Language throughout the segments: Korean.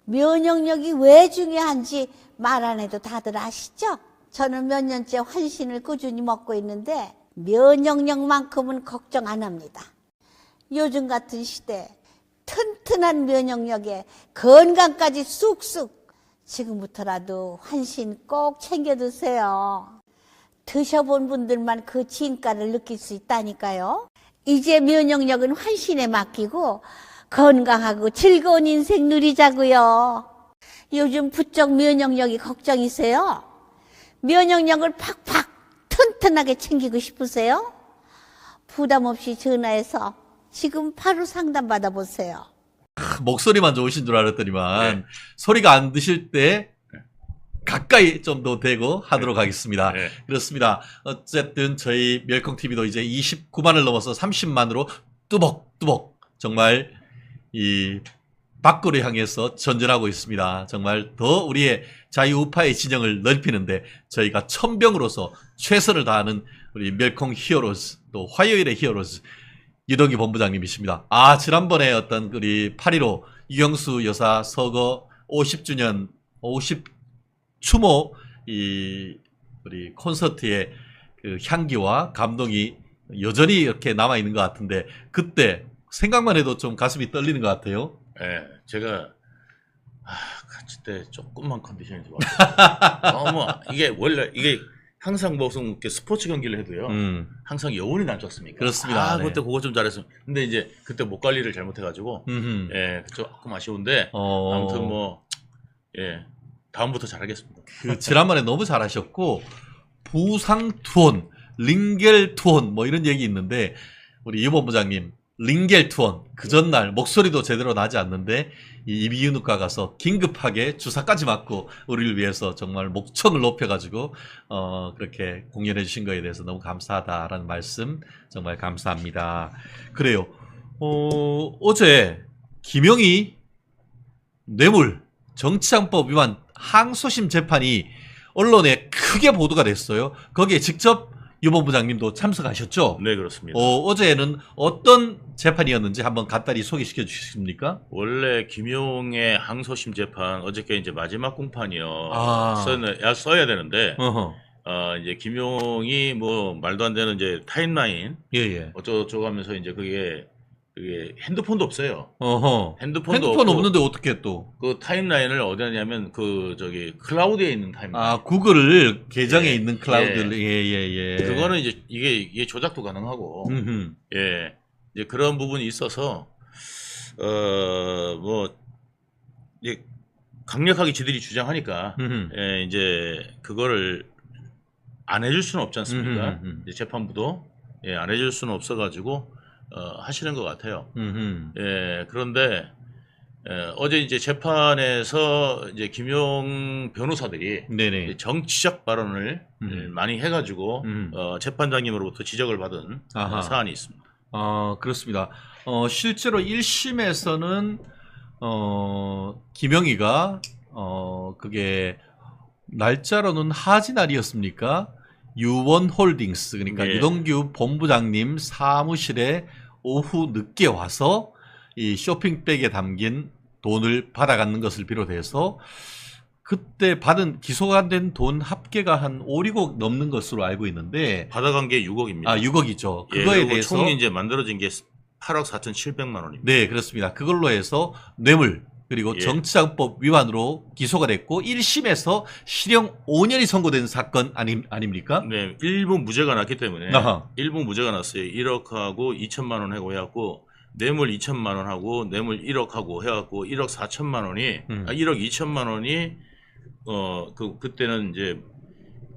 면역력이 왜 중요한지 말 안 해도 다들 아시죠? 저는 몇 년째 환신을 꾸준히 먹고 있는데 면역력만큼은 걱정 안 합니다. 요즘 같은 시대 튼튼한 면역력에 건강까지 쑥쑥. 지금부터라도 환신 꼭 챙겨 드세요. 드셔본 분들만 그 진가를 느낄 수 있다니까요. 이제 면역력은 환신에 맡기고 건강하고 즐거운 인생 누리자고요. 요즘 부쩍 면역력이 걱정이세요? 면역력을 팍팍 튼튼하게 챙기고 싶으세요? 부담 없이 전화해서 지금 바로 상담 받아보세요. 목소리만 좋으신 줄 알았더니만 소리가 안 드실 때 가까이 좀 더 대고 하도록 하겠습니다. 그렇습니다. 어쨌든 저희 멸콩TV도 이제 29만을 넘어서 30만으로 뚜벅뚜벅 정말 이 밖으로 향해서 전전하고 있습니다. 정말 더 우리의 자유우파의 진영을 넓히는데 저희가 천병으로서 최선을 다하는 우리 멸콩 히어로즈, 또 화요일의 히어로즈 유동기 본부장님이십니다. 지난번에 어떤 우리 8.15 유경수 여사 서거 50주년 50추모 우리 콘서트의 그 향기와 감동이 여전히 이렇게 남아 있는 것 같은데 그때 생각만 해도 좀 가슴이 떨리는 것 같아요. 네, 제가 같이 때 조금만 컨디션이 좋았어요. 너무 이게 원래 이게 항상 무슨 이렇게 스포츠 경기를 해도요. 항상 여운이 남지 않습니까? 그렇습니다. 네. 그때 그거 좀 잘했으면. 근데 이제 그때 목 관리를 잘못해가지고 조금 아쉬운데 아무튼 다음부터 잘하겠습니다. 지난번에 너무 잘하셨고 부상 투혼, 링겔 투혼 뭐 이런 얘기 있는데 우리 유 본부장님 링겔 투혼 그 전날 목소리도 제대로 나지 않는데 이 이비인후과 가서 긴급하게 주사까지 맞고 우리를 위해서 정말 목청을 높여가지고 그렇게 공연해 주신 거에 대해서 너무 감사하다라는 말씀 정말 감사합니다. 그래요. 어제 김영희 뇌물 정치장법 위반 항소심 재판이 언론에 크게 보도가 됐어요. 거기에 직접 유 본부장님도 참석하셨죠? 네, 그렇습니다. 어제는 어떤 재판이었는지 한번 간단히 소개시켜 주시겠습니까? 원래 김용의 항소심 재판 어저께 이제 마지막 공판이요. 써야 되는데 이제 김용이 뭐 말도 안 되는 이제 타임라인 어쩌고저쩌고 하면서 이제 그게 핸드폰도 없어요. 핸드폰 없는데 어떻게 또? 그 타임라인을 어디 하냐면 클라우드에 있는 타임라인. 구글 계정에 있는 클라우드. 그거는 이제 이게 조작도 가능하고. 이제 그런 부분이 있어서 이제 강력하게 지들이 주장하니까 이제 그거를 안 해줄 수는 없지 않습니까? 이제 재판부도 안 해줄 수는 없어가지고 하시는 것 같아요. 그런데 어제 이제 재판에서 이제 김용 변호사들이 이제 정치적 발언을 많이 해가지고 재판장님으로부터 지적을 받은 사안이 있습니다. 그렇습니다. 실제로 1심에서는 김영희가 그게 날짜로는 하지날이었습니까? 유원홀딩스 그러니까 유동규 본부장님 사무실에 오후 늦게 와서 이 쇼핑백에 담긴 돈을 받아가는 것을 비롯해서 그때 받은 기소가 된 돈 합계가 한 5, 6억 넘는 것으로 알고 있는데 받아간 게 6억입니다. 6억이죠. 그거에 대해서 총 이제 만들어진 게 8억 4,700만 원입니다. 네, 그렇습니다. 그걸로 해서 뇌물 그리고 정치자금법 위반으로 기소가 됐고 1심에서 실형 5년이 선고된 사건 아닙니까? 네, 일부 무죄가 났기 때문에 일부 무죄가 났어요. 1억하고 2천만 원 하고 해갖고 뇌물 2천만 원 하고 뇌물 1억 하고 해갖고 1억 4천만 원이 1억 2천만 원이 그때는 이제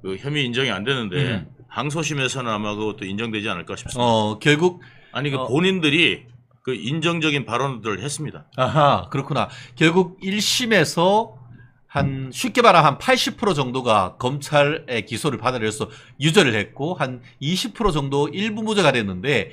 그 혐의 인정이 안 되는데 항소심에서는 아마 그것도 인정되지 않을까 싶습니다. 결국 본인들이 그 인정적인 발언들을 했습니다. 그렇구나. 결국 1심에서 쉽게 말하면 한 80% 정도가 검찰의 기소를 받아들여서 유죄를 했고 한 20% 정도 일부 무죄가 됐는데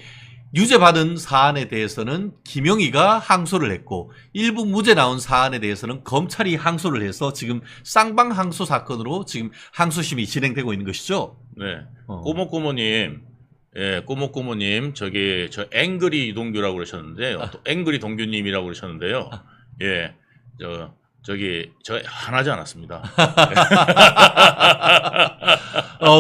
유죄받은 사안에 대해서는 김영희가 항소를 했고 일부 무죄 나온 사안에 대해서는 검찰이 항소를 해서 지금 쌍방 항소 사건으로 지금 항소심이 진행되고 있는 것이죠. 네. 꼬모꼬모님, 꼬모꼬모님, 저 앵그리 이동규라고 그러셨는데요. 앵그리 동규님이라고 그러셨는데요. 저 화나지 않았습니다.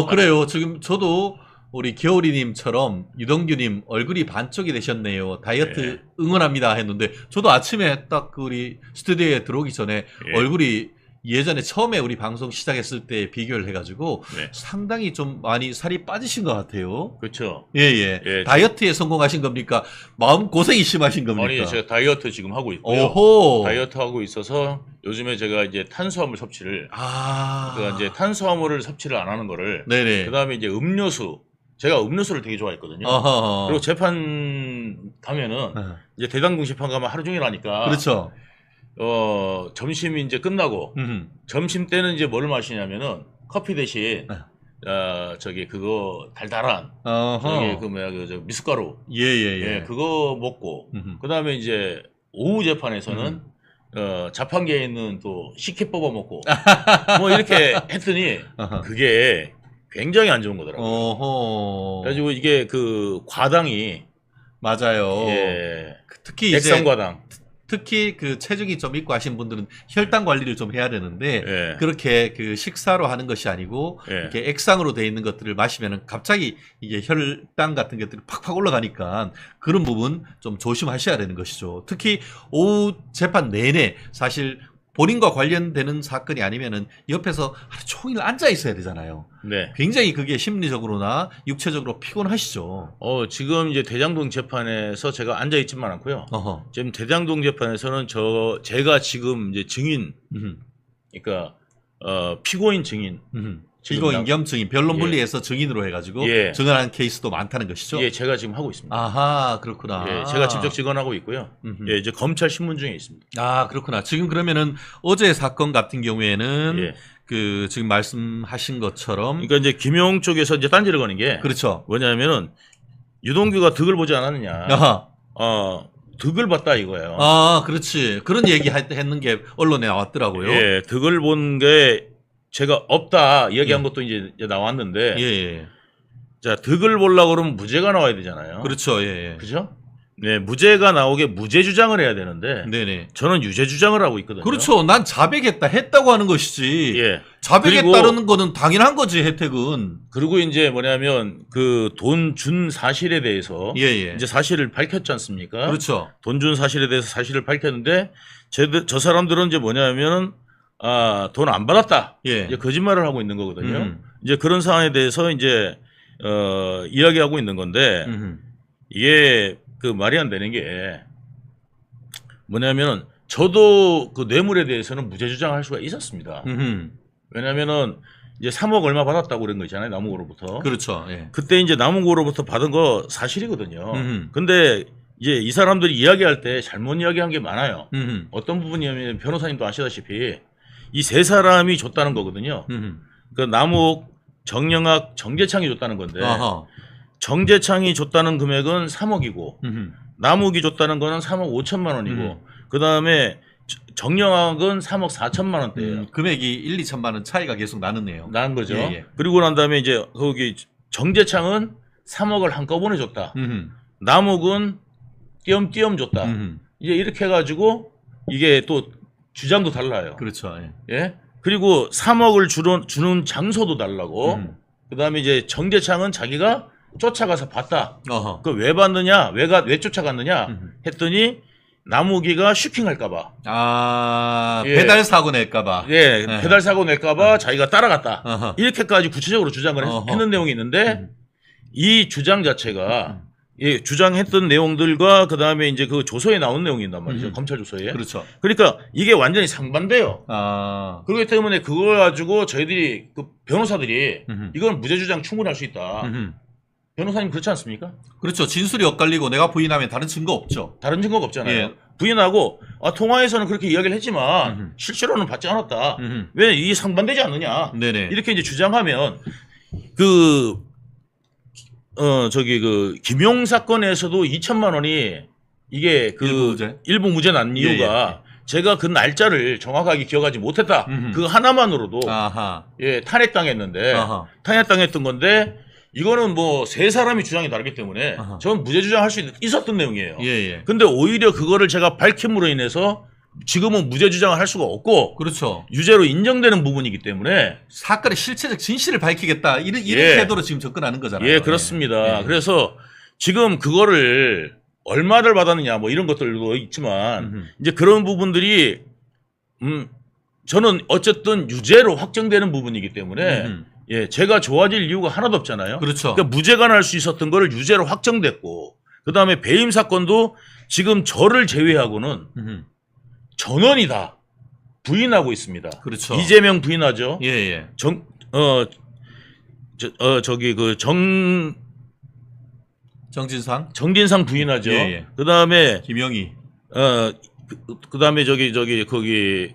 그래요. 지금 저도 우리 겨울이님처럼 유동규님 얼굴이 반쪽이 되셨네요. 다이어트 응원합니다 했는데 저도 아침에 딱 우리 스튜디오에 들어오기 전에 얼굴이 예전에 처음에 우리 방송 시작했을 때 비교를 해가지고 상당히 좀 많이 살이 빠지신 것 같아요. 그렇죠. 예. 다이어트에 성공하신 겁니까? 마음 고생이 심하신 겁니까? 아니, 제가 다이어트 지금 하고 있고요. 오호. 다이어트 하고 있어서 요즘에 제가 이제 탄수화물 섭취를 그러니까 이제 탄수화물을 섭취를 안 하는 거를 네네. 그다음에 이제 음료수 제가 음료수를 되게 좋아했거든요. 어허. 그리고 재판 가면은 이제 대장동 재판 가면 하루 종일 하니까 그렇죠. 점심이 이제 끝나고 점심 때는 이제 뭘 마시냐면은 커피 대신 그거 달달한 그 뭐야 저 미숫가루 예. 그거 먹고 그다음에 이제 오후 재판에서는 자판기에 있는 또 식혜 뽑아 먹고 뭐 이렇게 했더니 그게 굉장히 안 좋은 거더라고요. 어허. 그래가지고 이게 그 과당이 맞아요. 특히 이제 액상과당. 특히 그 체중이 좀 있고 하신 분들은 혈당 관리를 좀 해야 되는데 그렇게 그 식사로 하는 것이 아니고 이렇게 액상으로 돼 있는 것들을 마시면은 갑자기 이게 혈당 같은 것들이 팍팍 올라가니까 그런 부분 좀 조심하셔야 되는 것이죠. 특히 오후 재판 내내 사실 본인과 관련되는 사건이 아니면은 옆에서 하루 종일 앉아 있어야 되잖아요. 네. 굉장히 그게 심리적으로나 육체적으로 피곤하시죠. 지금 이제 대장동 재판에서 제가 앉아 있지만 않고요. 지금 대장동 재판에서는 제가 지금 이제 증인, 그러니까 피고인 증인, 피고인 겸 증인, 변론 분리해서 증인으로 해가지고 증언하는 케이스도 많다는 것이죠. 예, 제가 지금 하고 있습니다. 아하, 그렇구나. 제가 직접 증언하고 있고요. 이제 검찰 신문 중에 있습니다. 아, 그렇구나. 지금 그러면은 어제 사건 같은 경우에는 그 지금 말씀하신 것처럼 그러니까 이제 김용 쪽에서 이제 딴지를 거는 게 그렇죠. 뭐냐면은 유동규가 득을 보지 않았느냐. 득을 봤다 이거예요. 아, 그렇지. 그런 얘기 했는 게 언론에 나왔더라고요. 예, 득을 본 게 제가 없다 이야기한 것도 이제 나왔는데, 자 득을 보려고 그러면 무죄가 나와야 되잖아요. 그렇죠, 그죠? 네, 무죄가 나오게 무죄 주장을 해야 되는데, 네네. 저는 유죄 주장을 하고 있거든요. 그렇죠. 난 자백했다 했다고 하는 것이지. 자백했다는 거는 당연한 거지 혜택은. 그리고 이제 뭐냐면 그 돈 준 사실에 대해서 이제 사실을 밝혔지 않습니까? 그렇죠. 돈 준 사실에 대해서 사실을 밝혔는데, 저 사람들은 이제 뭐냐면 돈 안 받았다. 이제 거짓말을 하고 있는 거거든요. 이제 그런 상황에 대해서 이제 이야기하고 있는 건데 이게 그 말이 안 되는 게 뭐냐면은 저도 그 뇌물에 대해서는 무죄 주장할 수가 있었습니다. 왜냐면은 이제 3억 얼마 받았다고 그런 거 있잖아요. 남욱으로부터. 그렇죠. 그때 이제 남욱으로부터 받은 거 사실이거든요. 근데 이제 이 사람들이 이야기할 때 잘못 이야기한 게 많아요. 어떤 부분이냐면 변호사님도 아시다시피 이 세 사람이 줬다는 거거든요. 그 남욱, 정영학, 정재창이 줬다는 건데 정재창이 줬다는 금액은 3억이고 남욱이 줬다는 거는 3억 5천만 원이고 그 다음에 정영학은 3억 4천만 원대예요. 금액이 1, 2천만 원 차이가 계속 나는네요. 난 거죠. 그리고 난 다음에 이제 거기 정재창은 3억을 한꺼번에 줬다. 남욱은 띄엄띄엄 줬다. 이제 이렇게 해가지고 이게 또 주장도 달라요. 그렇죠. 그리고 3억을 주는 장소도 달라고. 그 다음에 이제 정재창은 자기가 쫓아가서 봤다. 그 왜 봤느냐? 왜 쫓아갔느냐? 했더니 남욱이가 슈킹할까봐. 배달 사고 낼까봐. 배달 사고 낼까봐 자기가 따라갔다. 이렇게까지 구체적으로 주장을 했는 내용이 있는데 이 주장 자체가 주장했던 내용들과 그 다음에 이제 그 조서에 나온 내용이 있단 말이죠. 검찰 조서에. 그렇죠. 그러니까 이게 완전히 상반돼요. 그렇기 때문에 그걸 가지고 저희들이 그 변호사들이 이건 무죄 주장 충분히 할 수 있다. 변호사님 그렇지 않습니까? 그렇죠. 진술이 엇갈리고 내가 부인하면 다른 증거 없죠. 다른 증거가 없잖아요. 부인하고 통화에서는 그렇게 이야기를 했지만 실제로는 받지 않았다. 왜 이게 상반되지 않느냐. 이렇게 이제 주장하면 그 김용 사건에서도 2천만 원이 이게 일부 무죄 난 이유가 제가 그 날짜를 정확하게 기억하지 못했다. 그 하나만으로도 탄핵당했는데 탄핵당했던 건데 이거는 뭐 세 사람이 주장이 다르기 때문에 저는 무죄 주장할 수 있었던 내용이에요. 근데 오히려 그거를 제가 밝힘으로 인해서 지금은 무죄 주장을 할 수가 없고 그렇죠. 유죄로 인정되는 부분이기 때문에 사건의 실체적 진실을 밝히겠다. 이런 예. 태도로 지금 접근하는 거잖아요. 예, 그렇습니다. 예. 그래서 지금 그거를 얼마를 받았느냐 뭐 이런 것들도 있지만 이제 그런 부분들이 저는 어쨌든 유죄로 확정되는 부분이기 때문에 예, 제가 좋아질 이유가 하나도 없잖아요. 그렇죠. 그러니까 무죄가 날 수 있었던 거를 유죄로 확정됐고 그다음에 배임 사건도 지금 저를 제외하고는 전원이 다 부인하고 있습니다. 그렇죠. 이재명 부인하죠. 예, 예. 정진상 부인하죠. 예, 예. 그다음에 김영희. 그다음에 거기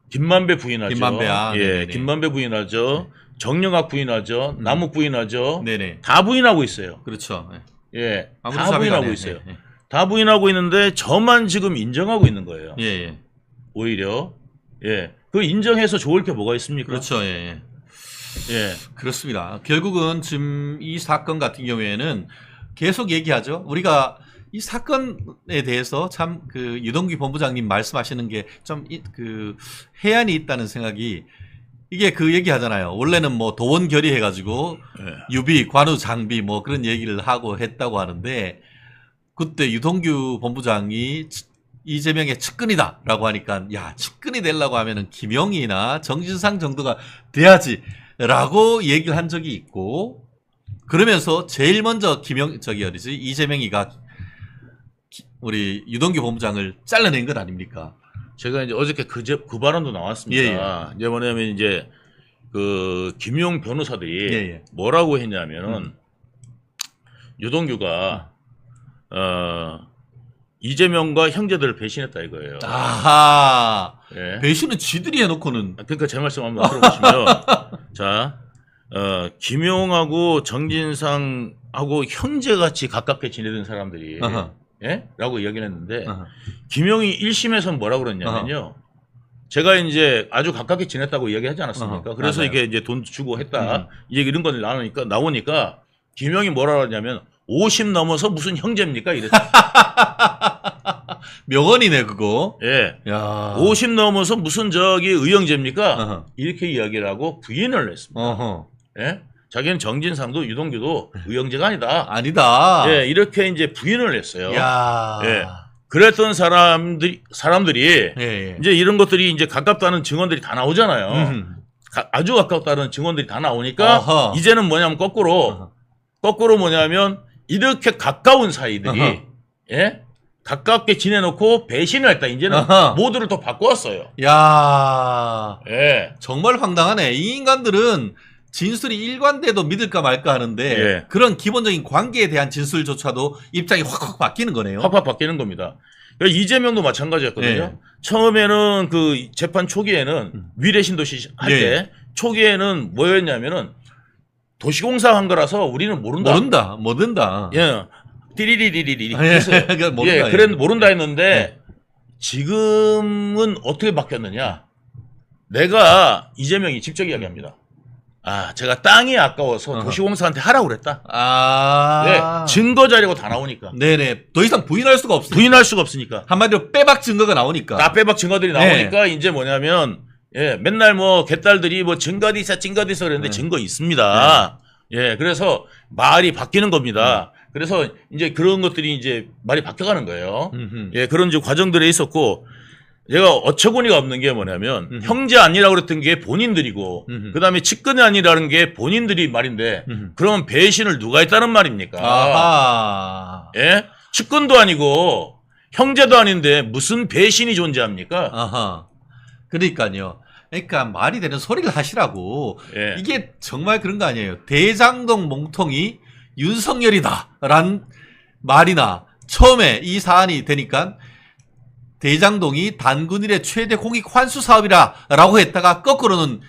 김만배 부인하죠. 김만배, 예, 네네네. 김만배 부인하죠. 정영학 부인하죠. 남욱 부인하죠. 네네. 다 부인하고 있어요. 그렇죠. 예, 아무런 다 사례가 부인하고 안 해. 있어요. 예, 다 부인하고 있는데 저만 지금 인정하고 있는 거예요. 예, 예. 오히려 예, 그 인정해서 좋을 게 뭐가 있습니까? 그렇죠. 예, 예. 예, 그렇습니다. 결국은 지금 이 사건 같은 경우에는 계속 얘기하죠. 우리가 이 사건에 대해서 참 그 유동규 본부장님 말씀하시는 게 좀 그 해안이 있다는 생각이 이게 그 얘기 하잖아요. 원래는 뭐 도원 결의해가지고 예. 유비, 관우, 장비 뭐 그런 얘기를 하고 했다고 하는데 그때 유동규 본부장이 이재명의 측근이다라고 하니까 야 측근이 되려고 하면은 김영희나 정진상 정도가 돼야지라고 얘기를 한 적이 있고 그러면서 제일 먼저 이재명이가 우리 유동규 본부장을 잘라낸 것 아닙니까? 제가 이제 어저께 그 발언도 나왔습니다. 예, 예. 이제 뭐냐면 이제 그 김용 변호사들이 예, 예. 뭐라고 했냐면은 유동규가 이재명과 형제들을 배신했다 이거예요. 아하. 예. 배신은 지들이 해놓고는. 그러니까 제 말씀 한번 들어보시면 자, 김용하고 정진상하고 형제같이 가깝게 지내던 사람들이 아하. 예? 라고 이야기를 했는데 아하. 김용이 1심에서는 뭐라고 그랬냐면요. 제가 이제 아주 가깝게 지냈다고 이야기하지 않았습니까? 그래서 맞아요. 이게 이제 돈 주고 했다. 이제 이런 건 나오니까 김용이 뭐라고 하냐면 50 넘어서 무슨 형제입니까? 이랬어요. 명언이네 그거. 예. 야. 50 넘어서 무슨 의형제입니까? 아하. 이렇게 이야기를 하고 부인을 했습니다. 어허. 예? 자기는 정진상도 유동규도 의형제가 아니다. 아니다. 예, 이렇게 이제 부인을 했어요. 야. 예. 그랬던 사람들이 예, 예. 이제 이런 것들이 이제 가깝다는 증언들이 다 나오잖아요. 아주 가깝다는 증언들이 다 나오니까 아하. 이제는 뭐냐면 거꾸로 뭐냐면 이렇게 가까운 사이들이 아하. 예? 가깝게 지내놓고 배신을 했다. 이제는 아하. 모두를 또 바꾸었어요. 야. 예. 정말 황당하네. 이 인간들은 진술이 일관돼도 믿을까 말까 하는데 예. 그런 기본적인 관계에 대한 진술조차도 입장이 확확 바뀌는 거네요. 확확 바뀌는 겁니다. 그러니까 이재명도 마찬가지였거든요. 예. 처음에는 그 재판 초기에는 위례신도시 할 때 예. 초기에는 뭐였냐면은 도시공사 한 거라서 우리는 모른다. 모른다. 예. 띠리리리리리 예. 했어요. 그러니까 모른다. 예, 모른다 했는데 지금은 어떻게 바뀌었느냐? 내가 이재명이 직접 이야기합니다. 아, 제가 땅이 아까워서 도시공사한테 하라고 그랬다. 아. 네, 증거 자료가 다 나오니까. 네네. 더 이상 부인할 수가 없으니까. 부인할 수가 없으니까. 한마디로 빼박 증거가 나오니까. 다 빼박 증거들이 나오니까 이제 뭐냐면 예, 맨날 뭐 개딸들이 뭐 증거도 있어 그랬는데 증거 있습니다. 예, 그래서 말이 바뀌는 겁니다. 그래서 이제 그런 것들이 이제 말이 바뀌어가는 거예요. 예, 그런 이제 과정들이 있었고, 제가 어처구니가 없는 게 뭐냐면, 형제 아니라고 그랬던 게 본인들이고, 그 다음에 측근이 아니라는 게 본인들이 말인데, 그러면 배신을 누가 했다는 말입니까? 아하. 예? 측근도 아니고, 형제도 아닌데, 무슨 배신이 존재합니까? 아하. 그러니까요. 그러니까 말이 되는 소리를 하시라고. 예. 이게 정말 그런 거 아니에요. 대장동 몽통이 윤석열이다라는 말이나 처음에 이 사안이 되니까 대장동이 단군일의 최대 공익 환수 사업이라라고 했다가 거꾸로는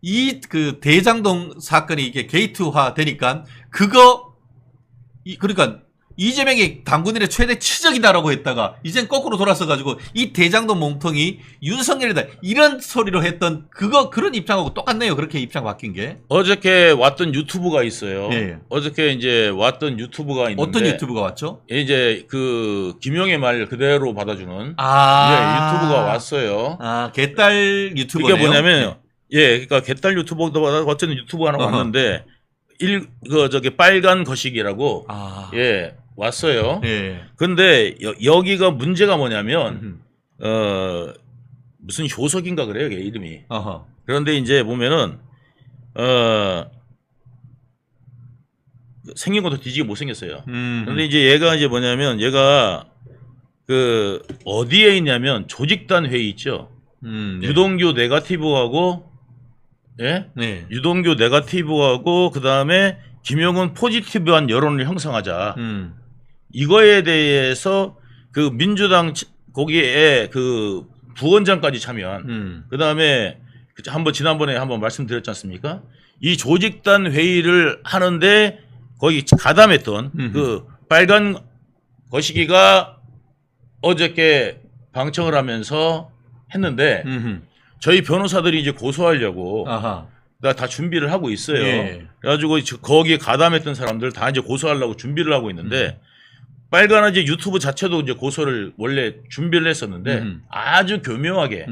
이 그 대장동 사건이 이게 게이트화 되니까 그러니까 이재명이 당군일의 최대 치적이다라고 했다가 이젠 거꾸로 돌아서 가지고 이 대장동 몸통이 윤석열이다 이런 소리로 했던 그런 입장하고 똑같네요. 그렇게 입장 바뀐 게. 어저께 왔던 유튜브가 있어요. 예. 어저께 이제 왔던 유튜브가 있는데 어떤 유튜브가 왔죠? 이제 그 김용의 말 그대로 받아주는 유튜브가 왔어요. 개딸 유튜버네요. 이게 뭐냐면 그러니까 개딸 유튜버도 어쨌든 유튜브 하나 왔는데 저기 빨간 거시기라고 왔어요. 예. 근데 여기가 문제가 뭐냐면 무슨 효석인가 그래요, 걔 이름이. 어허. 그런데 이제 보면은 생긴 것도 뒤지게 못생겼어요. 그런데 이제 얘가 이제 뭐냐면 얘가 그 어디에 있냐면 조직단 회의 있죠. 네. 유동규 네거티브하고 네. 유동규 네거티브하고 그다음에 김용은 포지티브한 여론을 형성하자. 이거에 대해서 그 민주당 거기에 그 부원장까지 참여한. 그다음에 지난번에 한번 말씀드렸지 않습니까? 이 조직단 회의를 하는데 거기 가담했던 그 빨간 거시기가 어저께 방청을 하면서 했는데 저희 변호사들이 이제 고소하려고 다 준비를 하고 있어요. 예. 그래가지고 거기에 가담했던 사람들 다 이제 고소하려고 준비를 하고 있는데 빨간 이제 유튜브 자체도 이제 고소를 원래 준비를 했었는데 아주 교묘하게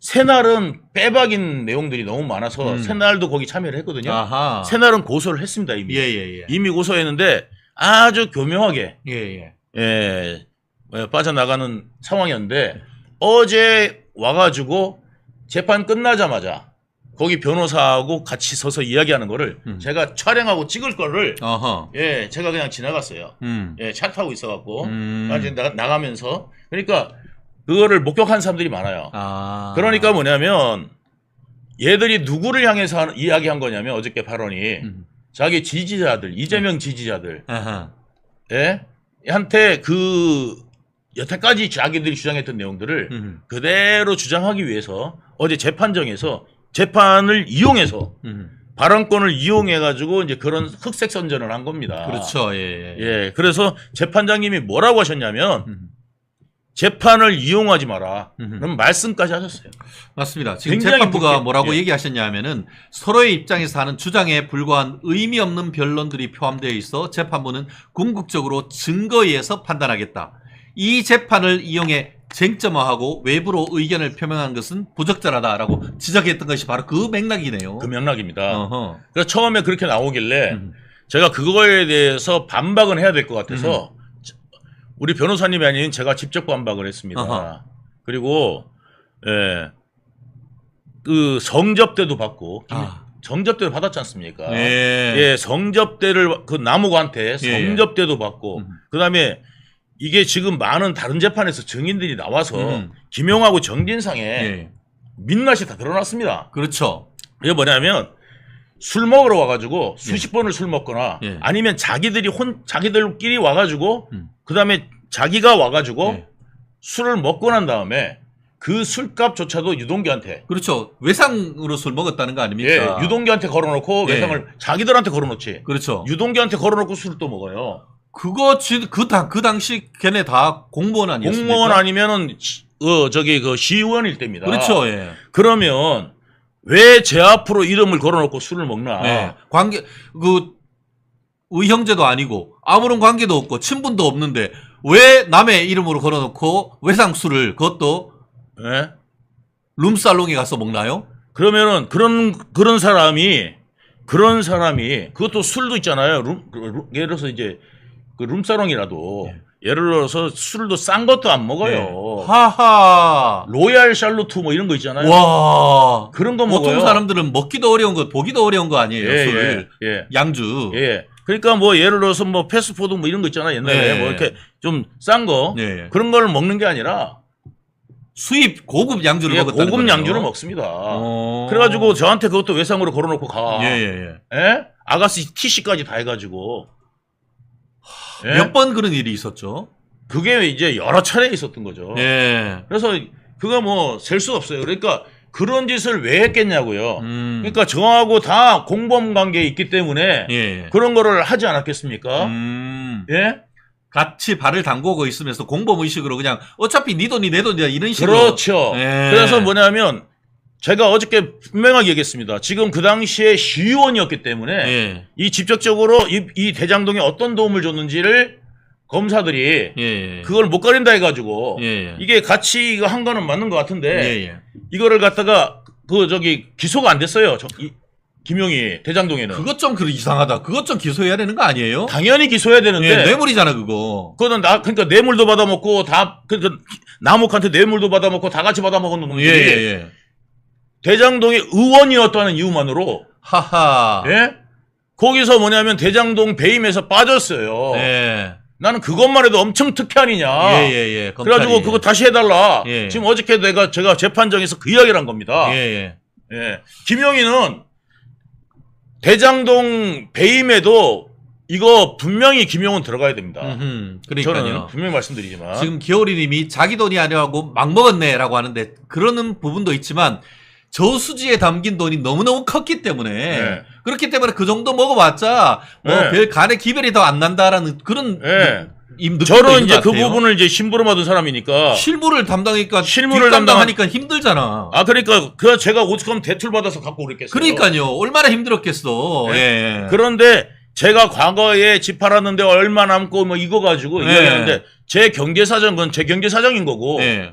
새날은 빼박인 내용들이 너무 많아서 새날도 거기 참여를 했거든요. 새날은 고소를 했습니다 이미. 이미 고소했는데 아주 교묘하게 빠져나가는 상황이었는데 어제 와가지고 재판 끝나자마자 거기 변호사하고 같이 서서 이야기하는 거를 제가 촬영하고 찍을 거를 제가 그냥 지나갔어요. 차 타고 있어갖고 나가면서 그러니까 그거를 목격한 사람들이 많아요. 그러니까 뭐냐면 얘들이 누구를 향해서 이야기한 거냐면 어저께 발언이 자기 지지자들 이재명 지지자들 한테 여태까지 자기들이 주장했던 내용들을 그대로 주장하기 위해서 어제 재판정에서 재판을 이용해서 발언권을 이용해가지고 이제 그런 흑색 선전을 한 겁니다. 그렇죠. 그래서 재판장님이 뭐라고 하셨냐면 재판을 이용하지 마라. 그럼 말씀까지 하셨어요. 맞습니다. 지금 재판부가 뭐라고 얘기하셨냐면은 서로의 입장에서 하는 주장에 불과한 의미 없는 변론들이 포함되어 있어 재판부는 궁극적으로 증거에 의해서 판단하겠다. 이 재판을 이용해 쟁점화하고 외부로 의견을 표명한 것은 부적절하다라고 지적했던 것이 바로 그 맥락이네요. 그 맥락입니다. 그래서 처음에 그렇게 나오길래 제가 그거에 대해서 반박은 해야 될 것 같아서 우리 변호사님이 아닌 제가 직접 반박을 했습니다. 그리고 그 성접대도 받고 성접대를 받았지 않습니까? 성접대를 그 남욱한테 성접대도 받고 그다음에 이게 지금 많은 다른 재판에서 증인들이 나와서 김용하고 정진상의 민낯이 다 드러났습니다. 그렇죠. 이게 뭐냐면 술 먹으러 와가지고 수십 번을 술 먹거나 아니면 자기들끼리 와가지고 그다음에 자기가 와가지고 술을 먹고 난 다음에 그 술값조차도 유동규한테 그렇죠. 외상으로 술 먹었다는 거 아닙니까? 유동규한테 걸어놓고 외상을 자기들한테 걸어놓지. 그렇죠. 유동규한테 걸어놓고 술을 또 먹어요. 그 당시 걔네 다 공무원 아니었습니까? 공무원 아니면은 그 시의원일 때입니다. 그렇죠. 그러면 왜 제 앞으로 이름을 걸어놓고 술을 먹나? 의형제도 아니고 아무런 관계도 없고 친분도 없는데 왜 남의 이름으로 걸어놓고 외상술을 그것도 룸살롱에 가서 먹나요? 그러면은 그런 사람이 그것도 술도 있잖아요. 예를 들어서 이제 그 룸사롱이라도 예를 들어서 술도 싼 것도 안 먹어요. 하하. 로얄 샬루트 뭐 이런 거 있잖아요. 와. 그런 거 먹어요. 보통 사람들은 먹기도 어려운 거, 보기도 어려운 거 아니에요. 술을. 양주. 그러니까 뭐 예를 들어서 뭐 패스트푸드 뭐 이런 거 있잖아요. 옛날에 뭐 이렇게 좀 싼 거 그런 걸 먹는 게 아니라 수입 고급 양주를 먹었다는 고급 양주를 먹습니다. 그래가지고 저한테 그것도 외상으로 걸어놓고 가. 아가씨 TC까지 다 해가지고. 몇 번 그런 일이 있었죠. 그게 이제 여러 차례 있었던 거죠. 그래서 그거 뭐 셀 수 없어요. 그러니까 그런 짓을 왜 했겠냐고요. 그러니까 저하고 다 공범 관계에 있기 때문에 예. 그런 거를 하지 않았겠습니까? 예? 같이 발을 담그고 있으면서 공범 의식으로 그냥 어차피 네 돈이 내 돈이야 이런 식으로. 그렇죠. 예. 그래서 뭐냐면 제가 어저께 분명하게 얘기했습니다. 지금 그 당시에 시의원이었기 때문에 예. 이 직접적으로 이 대장동에 어떤 도움을 줬는지를 검사들이 예. 그걸 못 가린다 해가지고 예. 이게 같이 이거 한 거는 맞는 것 같은데 예. 이거를 갖다가 기소가 안 됐어요. 김용희 대장동에는. 그것 좀 이상하다. 그것 좀 기소해야 되는 거 아니에요? 당연히 기소해야 되는데. 예, 뇌물이잖아 그거. 그거는 그러니까 뇌물도 받아먹고 남욱한테 뇌물도 받아먹고 다 같이 받아먹은 놈들이 예. 대장동의 의원이었다는 이유만으로 하하. 예? 거기서 뭐냐면 대장동 배임에서 빠졌어요. 예. 나는 그것만 해도 엄청 특혜 아니냐. 예. 그래가지고 그거 다시 해달라. 예. 지금 어저께 제가 재판정에서 그 이야기를 한 겁니다. 예. 김용희는 대장동 배임에도 이거 분명히 김용은 들어가야 됩니다. 그러니까요. 저는 분명히 말씀드리지만 지금 기호리님이 자기 돈이 아니라고 막 먹었네라고 하는데 그러는 부분도 있지만 저수지에 담긴 돈이 너무너무 컸기 때문에 네. 그렇기 때문에 그 정도 먹어봤자 뭐 네. 별 간의 기별이 더 안 난다라는 그런 느낌도 저는 있는 이제 것 그 같아요. 부분을 이제 심부름하던 사람이니까 실무를 담당하니까 실무를 담당하니까 힘들잖아. 그러니까 제가 오죽하면 대출 받아서 갖고 오랬겠어요. 그러니까요. 얼마나 힘들었겠어. 예. 그런데 제가 과거에 집 팔았는데 얼마 남고 뭐 이거 가지고 이야기하는데 제 경제사정은 제 경제사정인 거고 예.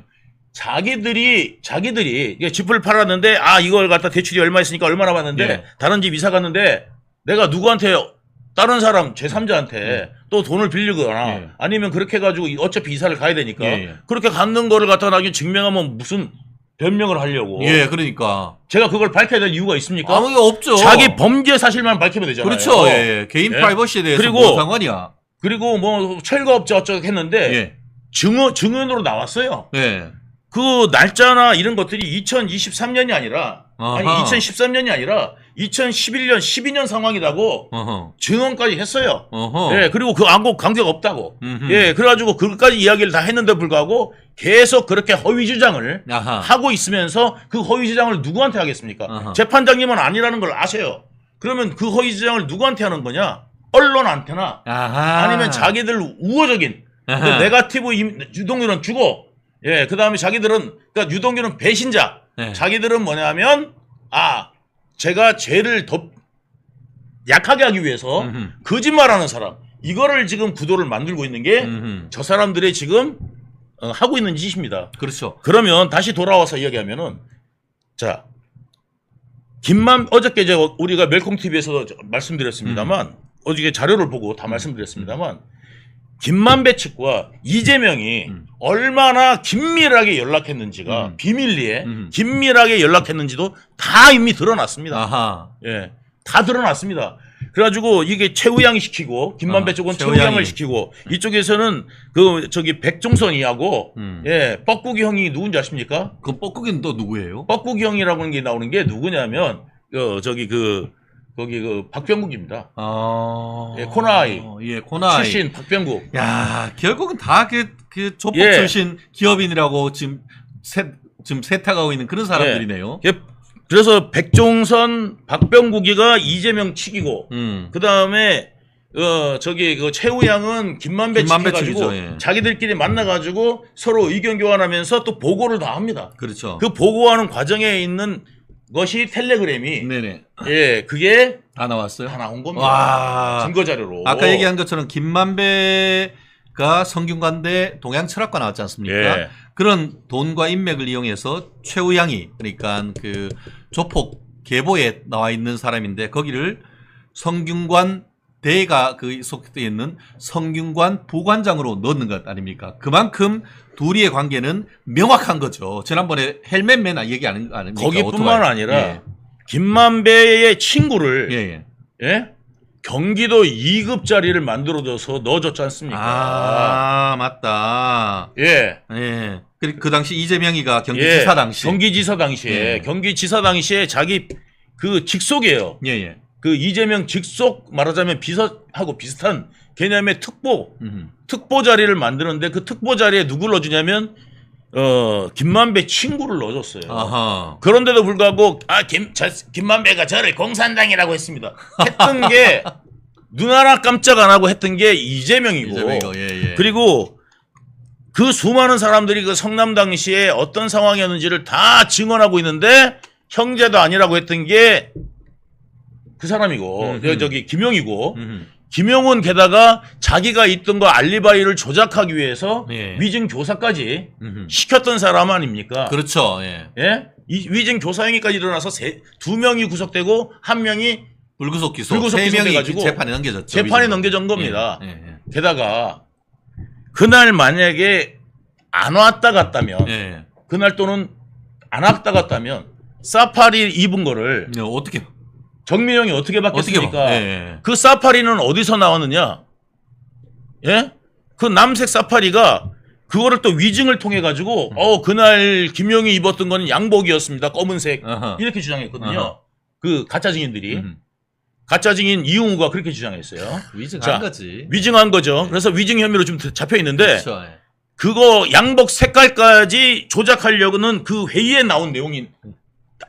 자기들이 이게 집을 팔았는데 이걸 갖다 대출이 얼마 있으니까 얼마 남았는데 예. 다른 집 이사 갔는데 내가 누구한테 다른 사람 제3자한테 또 돈을 빌리거나 예. 아니면 그렇게 해가지고 어차피 이사를 가야 되니까 예. 그렇게 갖는 거를 갖다 나중에 증명하면 무슨 변명을 하려고 예, 그러니까. 제가 그걸 밝혀야 될 이유가 있습니까? 아무 이유 없죠. 자기 범죄 사실만 밝히면 되잖아요. 그렇죠. 예. 개인 예. 프라이버시에 대해서 그리고 뭐 상관이야. 그리고 뭐 철거업체 어쩌고 했는데 예. 증언으로 나왔어요. 예. 그 날짜나 이런 것들이 2023년이 아니라 아니 아하. 2013년이 아니라 2011년 12년 상황이라고 어허. 증언까지 했어요. 어허. 예, 그리고 그 안고 관계가 없다고. 음흠. 예, 그래가지고 그것까지 이야기를 다 했는데 불구하고 계속 그렇게 허위 주장을 아하. 하고 있으면서 그 허위 주장을 누구한테 하겠습니까? 아하. 재판장님은 아니라는 걸 아세요. 그러면 그 허위 주장을 누구한테 하는 거냐? 언론한테나 아하. 아니면 자기들 우호적인 그 아하. 네거티브 유동규는 주고 예, 그 다음에 자기들은 그러니까 유동규는 배신자. 네. 자기들은 뭐냐면 제가 죄를 더 약하게 하기 위해서 거짓말하는 사람. 이거를 지금 구도를 만들고 있는 게 저 사람들의 지금 하고 있는 짓입니다. 그렇죠. 그러면 다시 돌아와서 이야기하면은 자 어저께 우리가 멜콩 TV에서 말씀드렸습니다만 어저께 자료를 보고 다 말씀드렸습니다만 김만배 측과 이재명이 얼마나 긴밀하게 연락했는지가 비밀리에 긴밀하게 연락했는지도 다 이미 드러났습니다. 아하. 예, 다 드러났습니다. 그래가지고 이게 최우양이 시키고 김만배 쪽은 최우양을 시키고 이쪽에서는 백종선이하고 뻐꾸기 형이 누군지 아십니까? 그 뻐꾸기는 또 누구예요? 뻐꾸기 형이라고 하는 게 나오는 게 누구냐면 박병국입니다. 예, 코나아이. 예, 코나아이. 출신 박병국. 야, 결국은 다 그 조폭 예. 출신 기업인이라고 지금 세탁하고 있는 그런 사람들이네요. 예, 그래서 백종선, 박병국이가 이재명 측이고, 그 다음에 최우양은 김만배 측이가지고 측이죠, 예. 자기들끼리 만나가지고 서로 의견 교환하면서 또 보고를 다 합니다. 그렇죠. 그 보고하는 과정에 있는 것이 텔레그램이 네네. 예, 그게 다 나왔어요? 다 나온 겁니다. 와. 증거 자료로. 아까 얘기한 것처럼 김만배가 성균관대 동양철학과 나왔지 않습니까? 예. 그런 돈과 인맥을 이용해서 최우양이 그러니까 그 조폭 계보에 나와 있는 사람인데 거기를 성균관 대가 그 속해 있는 성균관 부관장으로 넣는 것 아닙니까? 그만큼 둘이의 관계는 명확한 거죠. 지난번에 헬멧맨 얘기 안 합니까? 거기뿐만 아니라 김만배의 친구를 예. 경기도 2급 자리를 만들어줘서 넣어줬지 않습니까? 아, 맞다. 예. 예. 그 당시 이재명이가 경기지사 당시. 경기지사 당시에. 예. 경기지사 당시에 자기 그 직속이에요. 예. 그 이재명 직속 말하자면 비서하고 비슷한 개념의 특보 자리를 만드는데 그 특보 자리에 누구를 넣어주냐면 김만배 친구를 넣어줬어요. 아하. 그런데도 불구하고 김만배가 저를 공산당이라고 했습니다. 했던 게 눈 하나 깜짝 안 하고 했던 게 이재명이고 예. 그리고 그 수많은 사람들이 그 성남 당시에 어떤 상황이었는지를 다 증언하고 있는데 형제도 아니라고 했던 게 그 사람이고 저기 김용이고 김용은 게다가 자기가 있던 거 알리바이를 조작하기 위해서 예. 위증 교사까지 시켰던 사람 아닙니까? 그렇죠. 예. 예? 이 위증 교사 행위까지 일어나서 두 명이 구속되고 한 명이 불구속 기소. 불구속 세 명이 기소돼가지고 재판에 넘겨졌죠. 재판에 넘겨진 겁니다. 예. 게다가 그날 만약에 안 왔다 갔다면 예. 그날 또는 안 왔다 갔다면 사파리 입은 거를 어떻게 정민영이 어떻게 받겠습니까? 예. 그 사파리는 어디서 나왔느냐? 예? 그 남색 사파리가 그거를 또 위증을 통해 가지고 그날 김용이 입었던 거는 양복이었습니다. 검은색. 아하. 이렇게 주장했거든요. 아하. 그 가짜 증인들이. 가짜 증인 이용우가 그렇게 주장했어요. 위증한 거지. 위증한 거죠. 그래서 위증 혐의로 좀 잡혀 있는데 그렇죠. 예. 그거 양복 색깔까지 조작하려고는 그 회의에 나온 내용이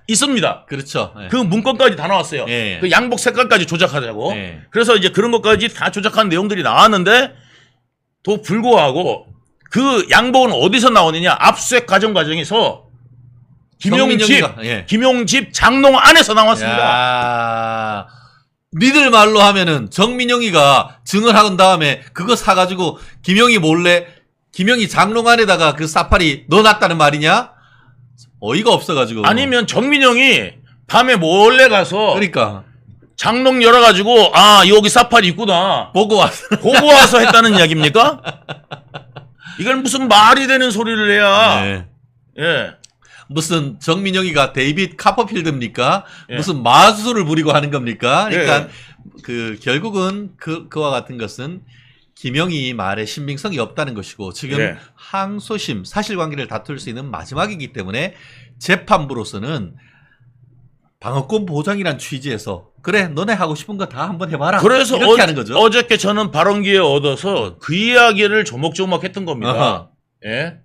있습니다. 그렇죠. 예. 그 문건까지 다 나왔어요. 예. 그 양복 색깔까지 조작하자고. 예. 그래서 이제 그런 것까지 다 조작한 내용들이 나왔는데 또 불구하고 그 양복은 어디서 나오느냐? 압수수색 과정에서 김용 집 장롱 안에서 나왔습니다. 야, 믿을 말로 하면은 정민영이가 증언한 다음에 그거 사가지고 김영이 몰래 김영이 장롱 안에다가 그 사파리 넣어놨다는 말이냐? 어이가 없어가지고. 아니면 정민영이 밤에 몰래 가서 그러니까 장롱 열어가지고 여기 사파리 있구나 보고 와서 했다는 이야기입니까? 이건 무슨 말이 되는 소리를 해야. 네. 예. 무슨 정민영이가 데이빗 카퍼필드입니까? 예. 무슨 마술을 부리고 하는 겁니까? 그러니까 예. 그 결국은 그와 같은 것은 김영희 말에 신빙성이 없다는 것이고 지금 예. 항소심 사실관계를 다툴 수 있는 마지막이기 때문에 재판부로서는 방어권 보장이란 취지에서 그래 너네 하고 싶은 거 다 한번 해봐라. 그래서 이렇게 하는 거죠. 어저께 저는 발언 기회 얻어서 그 이야기를 조목조목 했던 겁니다. 아하. 예.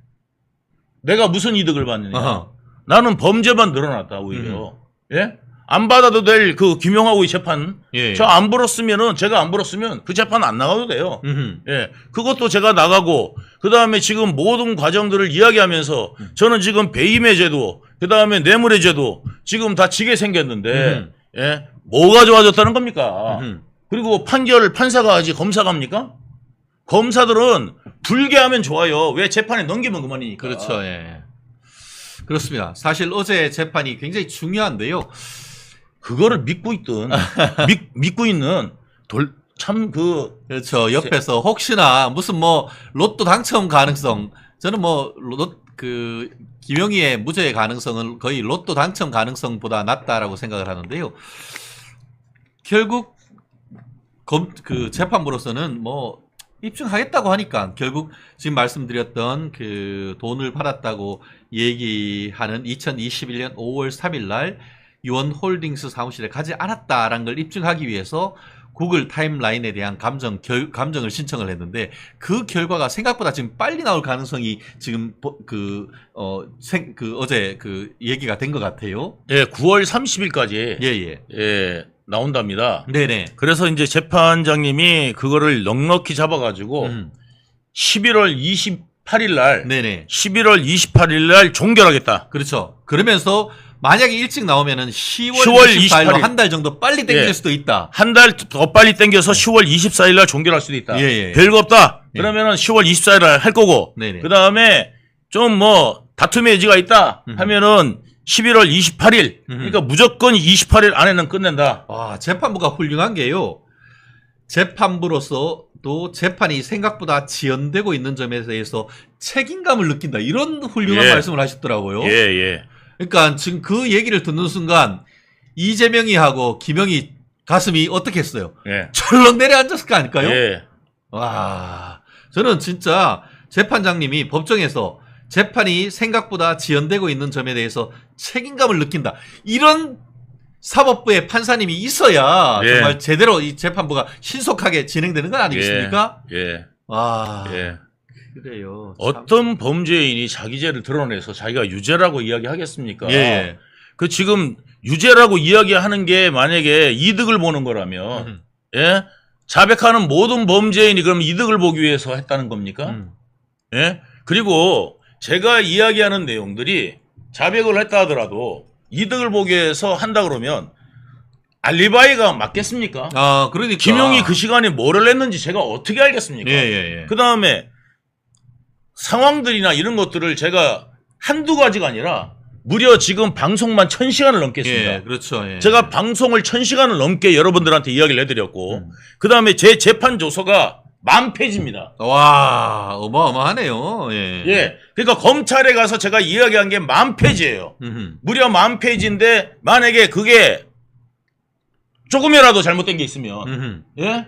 내가 무슨 이득을 받느냐. 아하. 나는 범죄만 늘어났다 오히려. 예? 안 받아도 될 그 김용하고의 재판. 예. 저 안 불었으면은 제가 안 불었으면 그 재판 안 나가도 돼요. 예. 그것도 제가 나가고 그다음에 지금 모든 과정들을 이야기하면서 저는 지금 배임의 제도, 그다음에 뇌물의 제도 지금 다 지게 생겼는데 예. 뭐가 좋아졌다는 겁니까? 그리고 판사가 하지 검사가 합니까? 검사들은 불개하면 좋아요. 왜 재판에 넘기면 그만이니까. 그렇죠. 예. 그렇습니다. 사실 어제 재판이 굉장히 중요한데요. 그거를 믿고 있던 믿고 있는 그렇죠. 옆에서 혹시나 무슨 뭐 로또 당첨 가능성 저는 뭐 김영희의 무죄의 가능성은 거의 로또 당첨 가능성보다 낮다라고 생각을 하는데요. 결국 그 재판부로서는 뭐 입증하겠다고 하니까 결국 지금 말씀드렸던 그 돈을 받았다고 얘기하는 2021년 5월 3일 날 유원홀딩스 사무실에 가지 않았다라는 걸 입증하기 위해서 구글 타임라인에 대한 감정을 신청을 했는데 그 결과가 생각보다 지금 빨리 나올 가능성이 지금 어제 그 얘기가 된 것 같아요. 예, 9월 30일까지 예, 나온답니다. 네네. 그래서 이제 재판장님이 그거를 넉넉히 잡아가지고 11월 28일 날, 네네. 11월 28일 날 종결하겠다. 그렇죠. 그러면서 만약에 일찍 나오면은 10월 24일로 한 달 정도 빨리 땡길 수도 있다. 한 달 더 빨리 땡겨서 10월 24일 날 종결할 수도 있다. 예. 별거 없다. 그러면은 10월 24일 날 할 거고. 네네. 그 다음에 좀 뭐 다툼의 여지가 있다 하면은 11월 28일. 그러니까 무조건 28일 안에는 끝낸다. 와, 재판부가 훌륭한 게요. 재판부로서 또 재판이 생각보다 지연되고 있는 점에 대해서 책임감을 느낀다. 이런 훌륭한 말씀을 하셨더라고요. 예. 그러니까 지금 그 얘기를 듣는 순간 이재명이하고 김영희 가슴이 어떻게 했어요? 예. 철렁 내려앉았을 거 아닐까요? 예. 와, 저는 진짜 재판장님이 법정에서 재판이 생각보다 지연되고 있는 점에 대해서 책임감을 느낀다. 이런 사법부의 판사님이 있어야 정말 제대로 이 재판부가 신속하게 진행되는 건 아니겠습니까? 예. 와, 예. 그래요. 어떤 범죄인이 자기 죄를 드러내서 자기가 유죄라고 이야기하겠습니까? 예. 그 지금 유죄라고 이야기하는 게 만약에 이득을 보는 거라면 예? 자백하는 모든 범죄인이 그럼 이득을 보기 위해서 했다는 겁니까? 예? 그리고 제가 이야기하는 내용들이 자백을 했다 하더라도 이득을 보기 위해서 한다 그러면 알리바이가 맞겠습니까? 아, 그러니까. 김용이 그 시간에 뭐를 했는지 제가 어떻게 알겠습니까? 예. 그 다음에 상황들이나 이런 것들을 제가 한두 가지가 아니라 무려 지금 방송만 1000시간을 넘겠습니다. 예, 그렇죠. 예. 제가 방송을 1000시간을 넘게 여러분들한테 이야기를 해드렸고 그 다음에 제 재판 조서가 10,000페이지입니다. 와, 어마어마하네요. 예. 예. 그러니까 검찰에 가서 제가 이야기한 게 10,000페이지예요. 무려 10,000페이지인데 만약에 그게 조금이라도 잘못된 게 있으면 예?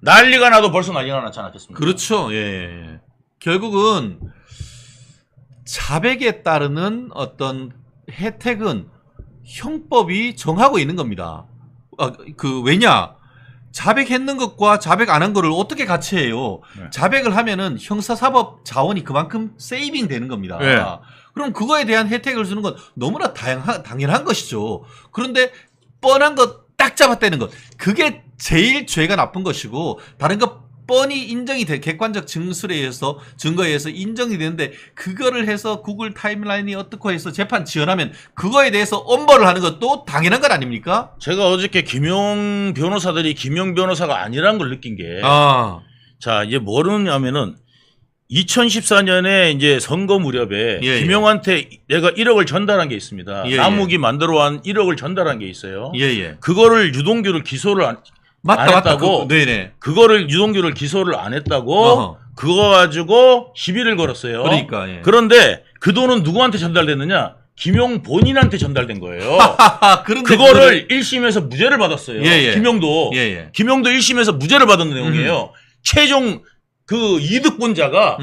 난리가 나도 벌써 난리가 나지 않았겠습니까? 그렇죠. 예. 결국은 자백에 따르는 어떤 혜택은 형법이 정하고 있는 겁니다. 왜냐? 자백했는 것과 자백 안 한 거를 어떻게 같이 해요? 네. 자백을 하면은 형사사법 자원이 그만큼 세이빙 되는 겁니다. 네. 그럼 그거에 대한 혜택을 주는 건 너무나 당연한 것이죠. 그런데 뻔한 거 딱 잡아떼는 것. 그게 제일 죄가 나쁜 것이고 다른 거 뻔히 인정이 돼. 객관적 증거에 의해서 인정이 되는데 그거를 해서 구글 타임라인이 어떻고 해서 재판 지연하면 그거에 대해서 엄벌을 하는 것도 당연한 것 아닙니까? 제가 어저께 김용 변호사들이 김용 변호사가 아니라는 걸 느낀 게 자, 이제 뭐냐면은 2014년에 이제 선거 무렵에 예, 김용한테 내가 1억을 전달한 게 있습니다. 예, 남욱이 만들어한 1억을 전달한 게 있어요. 예. 그거를 유동규를 기소를 안 했다고. 네네. 그거를 유동규를 기소를 안 했다고. 어허. 그거 가지고 시비를 걸었어요. 그러니까. 예. 그런데 그 돈은 누구한테 전달됐느냐? 김용 본인한테 전달된 거예요. 그런데 그거를 1심에서 무죄를 받았어요. 예. 김용도. 예. 김용도 1심에서 무죄를 받은 내용이에요. 최종 그 이득본자가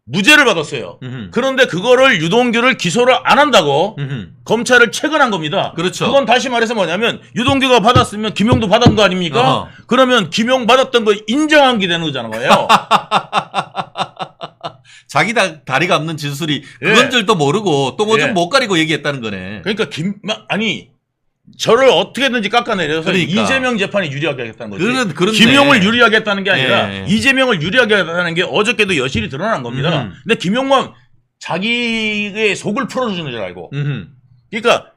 무죄를 받았어요. 그런데 그거를 유동규를 기소를 안 한다고 검찰을 체근한 겁니다. 그렇죠. 그건 다시 말해서 뭐냐면 유동규가 받았으면 김용도 받은 거 아닙니까? 그러면 김용 받았던 거 인정한 게 되는 거잖아요. 자기 다리가 없는 진술이 예. 그건 줄도 모르고 또 뭐 좀 예. 못 가리고 얘기했다는 거네. 그러니까 저를 어떻게든지 깎아내려서 그러니까. 이재명 재판이 유리하게 하겠다는 거지. 그런데. 김용을 유리하게 했다는 게 아니라 예. 이재명을 유리하게 하겠다는 게 어저께도 여실히 드러난 겁니다. 근데 김용만 자기의 속을 풀어주는 줄 알고. 그러니까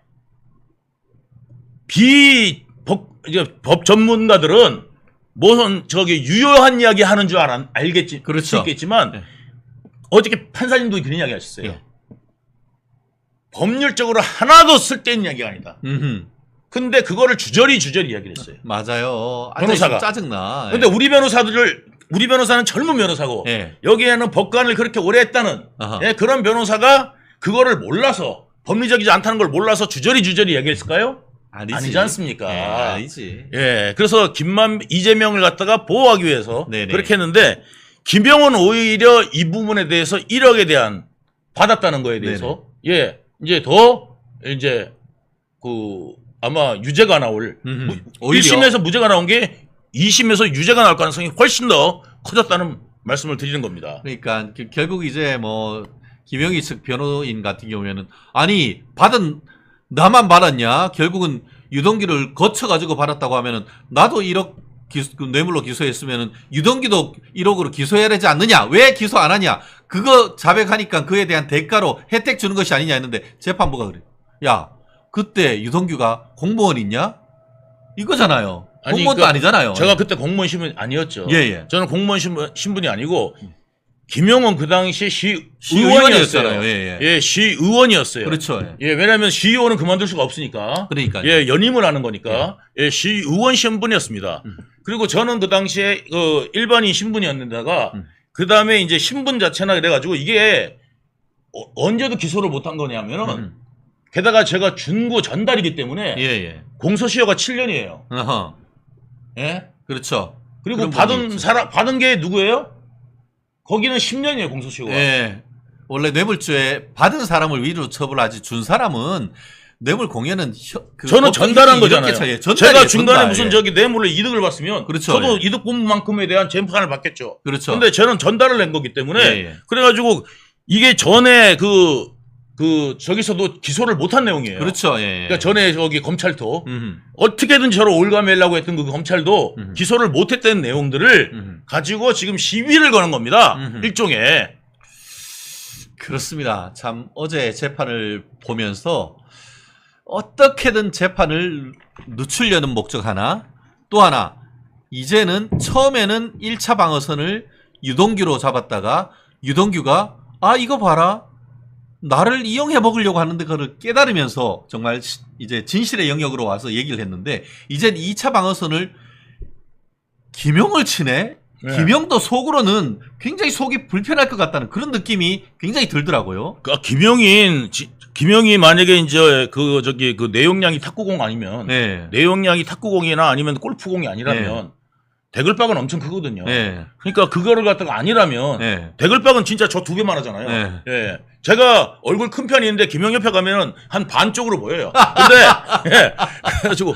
법 전문가들은 무슨 유효한 이야기 하는 줄 알겠지. 그렇죠. 수 있겠지만 예. 어저께 판사님도 그런 이야기 하셨어요. 예. 법률적으로 하나도 쓸데있는 이야기가 아니다. 근데 그거를 주저리 이야기를 했어요. 맞아요. 변호사가. 짜증나. 근데 우리 변호사는 젊은 변호사고 예. 여기에는 법관을 그렇게 오래 했다는 그런 변호사가 그거를 몰라서 법리적이지 않다는 걸 몰라서 주저리 얘기했을까요? 아니지 않습니까? 예, 아니지. 예, 그래서 이재명을 갖다가 보호하기 위해서 네네. 그렇게 했는데 김병헌은 오히려 이 부분에 대해서 1억에 대한 받았다는 거에 대해서 예, 이제 아마 유죄가 나올 오히려 1심에서 무죄가 나온 게 2심에서 유죄가 나올 가능성이 훨씬 더 커졌다는 말씀을 드리는 겁니다. 그러니까 결국 이제 뭐 김영희 측 변호인 같은 경우에는 아니 나만 받았냐? 결국은 유동규를 거쳐가지고 받았다고 하면은 나도 1억 뇌물로 기소했으면은 유동규도 1억으로 기소해야 되지 않느냐? 왜 기소 안 하냐? 그거 자백하니까 그에 대한 대가로 혜택 주는 것이 아니냐 했는데 재판부가 그래. 야, 그때 유동규가 공무원 있냐? 이거잖아요. 공무원도 아니잖아요. 제가 그때 공무원 신분이 아니었죠. 예. 저는 공무원 신분이 아니고 김용은 그 당시 시의원이었잖아요. 예, 시의원이었어요. 그렇죠. 예, 왜냐하면 시의원은 그만둘 수가 없으니까. 그러니까. 예, 연임을 하는 거니까. 예, 시의원 신분이었습니다. 그리고 저는 그 당시에 일반인 신분이었는데다가 그 다음에 이제 신분 자체나 그래가지고 이게 언제도 기소를 못한 거냐면은 게다가 제가 준고 전달이기 때문에 공소시효가 7년이에요. 예, 그렇죠. 그리고 받은 게 누구예요? 거기는 10년이에요, 공소시효가. 예. 원래 뇌물죄 받은 사람을 위로 처벌하지 준 사람은 뇌물 공여는 저는 전달한 거잖아요. 제가 중간에 전달, 무슨 예. 저기 뇌물로 이득을 봤으면 그렇죠, 저도 예. 이득 본 만큼에 대한 재판을 받겠죠. 그렇죠. 근데 저는 전달을 낸 거기 때문에 예, 예. 그래가지고 이게 전에 저기서도 기소를 못한 내용이에요. 그렇죠. 예, 예. 그러니까 전에 저기 검찰도 어떻게든 저를 올가매려고 했던 그 검찰도 기소를 못했던 내용들을 가지고 지금 시비를 거는 겁니다. 일종의. 그렇습니다. 참 어제 재판을 보면서 어떻게든 재판을 늦추려는 목적 하나, 또 하나 이제는 처음에는 1차 방어선을 유동규로 잡았다가 유동규가 이거 봐라 나를 이용해 먹으려고 하는데 그걸 깨달으면서 정말 이제 진실의 영역으로 와서 얘기를 했는데 이젠 2차 방어선을 김용을 치네. 네. 김용도 속으로는 굉장히 속이 불편할 것 같다는 그런 느낌이 굉장히 들더라고요. 그러니까 김용이 만약에 이제 그 내용량이 탁구공 아니면 네. 내용량이 탁구공이나 아니면 골프공이 아니라면 네. 대글박은 엄청 크거든요. 네. 그러니까 그거를 갖다가 아니라면 네. 대글박은 진짜 저 2배만 하잖아요. 네. 예. 제가 얼굴 큰 편인데 김용 옆에 가면은 한 반 쪽으로 보여요. 근데 예. 그래가지고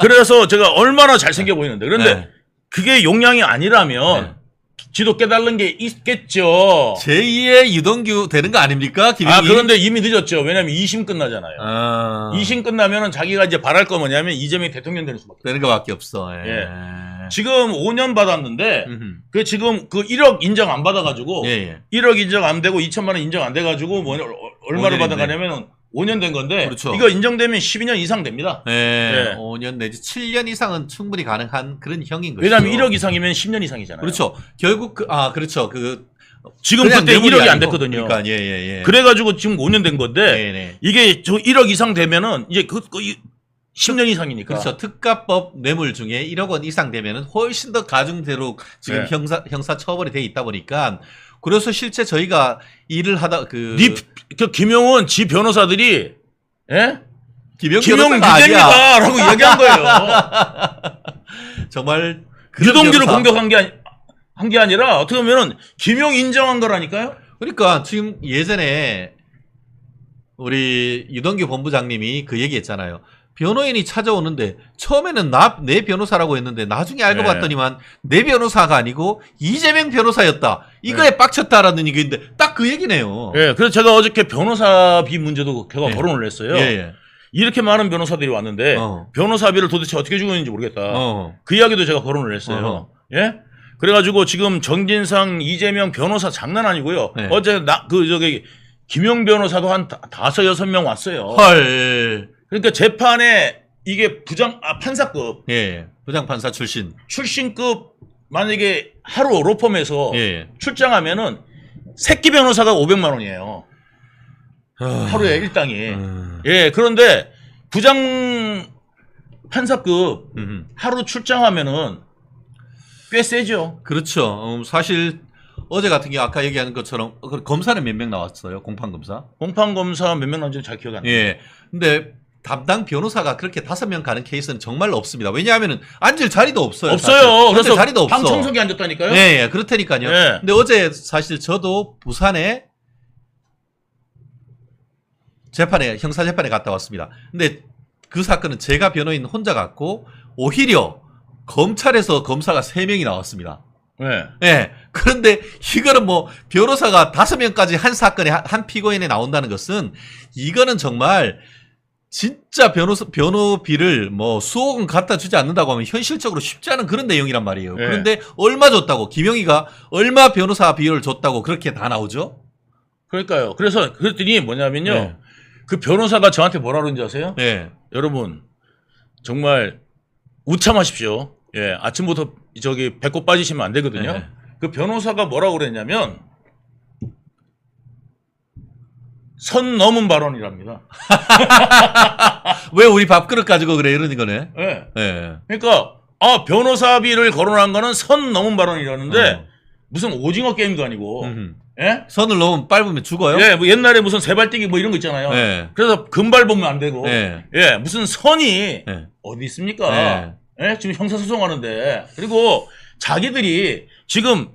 그래서 제가 얼마나 잘생겨 보이는데 그런데 네. 그게 용량이 아니라면 지도 깨달은 게 있겠죠. 제2의 유동규 되는 거 아닙니까? 김용이? 그런데 이미 늦었죠. 왜냐면 2심 끝나잖아요. 2심 끝나면은 자기가 이제 바랄 거 뭐냐면 이재명이 대통령 되는 수밖에 되는 거밖에 없어. 예. 지금 5년 받았는데 그 지금 그 1억 인정 안 받아가지고 1억 인정 안 되고 2천만 원 인정 안 돼가지고 뭐 얼마를 받아가냐면 5년 된 건데 그렇죠. 이거 인정되면 12년 이상 됩니다. 네. 5년 내지 7년 이상은 충분히 가능한 그런 형인 거죠. 왜냐하면 1억 이상이면 10년 이상이잖아요. 그렇죠. 결국 그렇죠. 지금 그때 1억이 안 됐거든요. 그러니까 그래가지고 지금 5년 된 건데 이게 저 1억 이상 되면은 이제 10년 이상이니까. 그렇죠. 특가법 뇌물 중에 1억 원 이상 되면은 훨씬 더 가중대로 지금 형사 처벌이 돼 있다 보니까 그래서 실제 저희가 일을 하다 김용은 지 변호사들이 김용 유대입니다라고 이야기한 거예요. 정말 유동규를 공격한 게 아니라 어떻게 보면은 김용 인정한 거라니까요. 그러니까 지금 예전에 우리 유동규 본부장님이 그 얘기했잖아요. 변호인이 찾아오는데 처음에는 내 변호사라고 했는데 나중에 알고 봤더니만 내 변호사가 아니고 이재명 변호사였다. 이거에 빡쳤다라는 얘기인데 딱 그 얘기네요. 그래서 제가 어저께 변호사비 문제도 제가 거론을 했어요. 이렇게 많은 변호사들이 왔는데 변호사비를 도대체 어떻게 주고 있는지 모르겠다. 그 이야기도 제가 거론을 했어요. 그래가지고 지금 정진상, 이재명 변호사 장난 아니고요. 어제 김용 변호사도 한 5, 6명 왔어요. 헐. 그러니까 재판에 이게 판사급. 부장판사 출신급 만약에 하루 로펌에서 출장하면은 새끼 변호사가 500만 원이에요. 하루에 일당이. 그런데 부장 판사급 하루 출장하면은 꽤 세죠. 그렇죠. 사실 어제 같은 경우 아까 얘기하는 것처럼 검사는 몇 명 나왔어요? 공판검사? 공판검사 몇 명 나온지는 잘 기억이 안 나요. 근데 담당 변호사가 그렇게 5명 가는 케이스는 정말로 없습니다. 왜냐하면 앉을 자리도 없어요. 없어요. 그래서 자리도 없어. 방청석에 앉았다니까요. 그렇다니까요. 근데 어제 사실 저도 부산에 형사 재판에 갔다 왔습니다. 근데 그 사건은 제가 변호인 혼자 갔고 오히려 검찰에서 검사가 3명이 나왔습니다. 그런데 이거는 뭐 변호사가 5명까지 한 사건에 한 피고인에 나온다는 것은 이거는 정말 진짜 변호비를 뭐 수억 원 갖다 주지 않는다고 하면 현실적으로 쉽지 않은 그런 내용이란 말이에요. 그런데 얼마 줬다고 김용희가 얼마 변호사 비율을 줬다고 그렇게 다 나오죠? 그러니까요. 그래서 그랬더니 뭐냐면요. 그 변호사가 저한테 뭐라 그러는지 아세요? 여러분 정말 우참하십시오. 아침부터 배꼽 빠지시면 안 되거든요. 그 변호사가 뭐라고 그랬냐면 선 넘은 발언이랍니다. 왜 우리 밥그릇 가지고 그래 이러는 거네. 그러니까 변호사비를 거론한 거는 선 넘은 발언이라는데 무슨 오징어 게임도 아니고 선을 넘으면 밟으면 죽어요? 뭐 옛날에 무슨 세발뛰기 뭐 이런 거 있잖아요. 그래서 금발 보면 안 되고 무슨 선이 어디 있습니까? 지금 형사소송하는데 그리고 자기들이 지금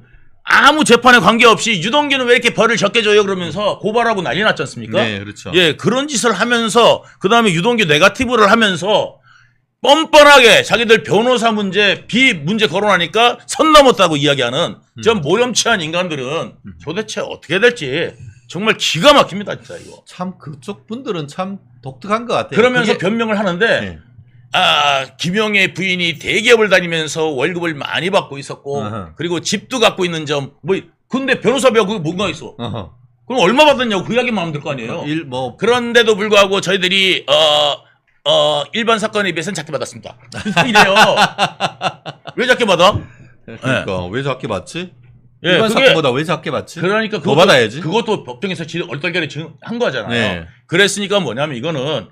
아무 재판에 관계없이 유동규는 왜 이렇게 벌을 적게 줘요 그러면서 고발하고 난리 났지 않습니까? 네, 그렇죠. 예, 그런 짓을 하면서 그다음에 유동규 네거티브를 하면서 뻔뻔하게 자기들 변호사 문제, 문제 거론하니까 선 넘었다고 이야기하는 전 모렴치한 인간들은 도대체 어떻게 될지 정말 기가 막힙니다, 진짜 이거. 참 그쪽 분들은 참 독특한 것 같아요. 그러면서 그게... 변명을 하는데 네. 김용의 부인이 대기업을 다니면서 월급을 많이 받고 있었고 그리고 집도 갖고 있는 점 근데 변호사비가 그게 뭔가 있어. 그럼 얼마 받았냐고 그 이야기만 하면 될 거 아니에요. 그런데도 불구하고 저희들이 일반 사건에 비해서는 작게 받았습니다. 이래요. 왜 작게 받아? 그러니까 네. 왜 작게 받지? 예, 일반 사건보다 왜 작게 받지? 그러니까 더 받아야지. 그것도 법정에서 얼떨결에 한 거잖아요. 네. 그랬으니까 뭐냐면 이거는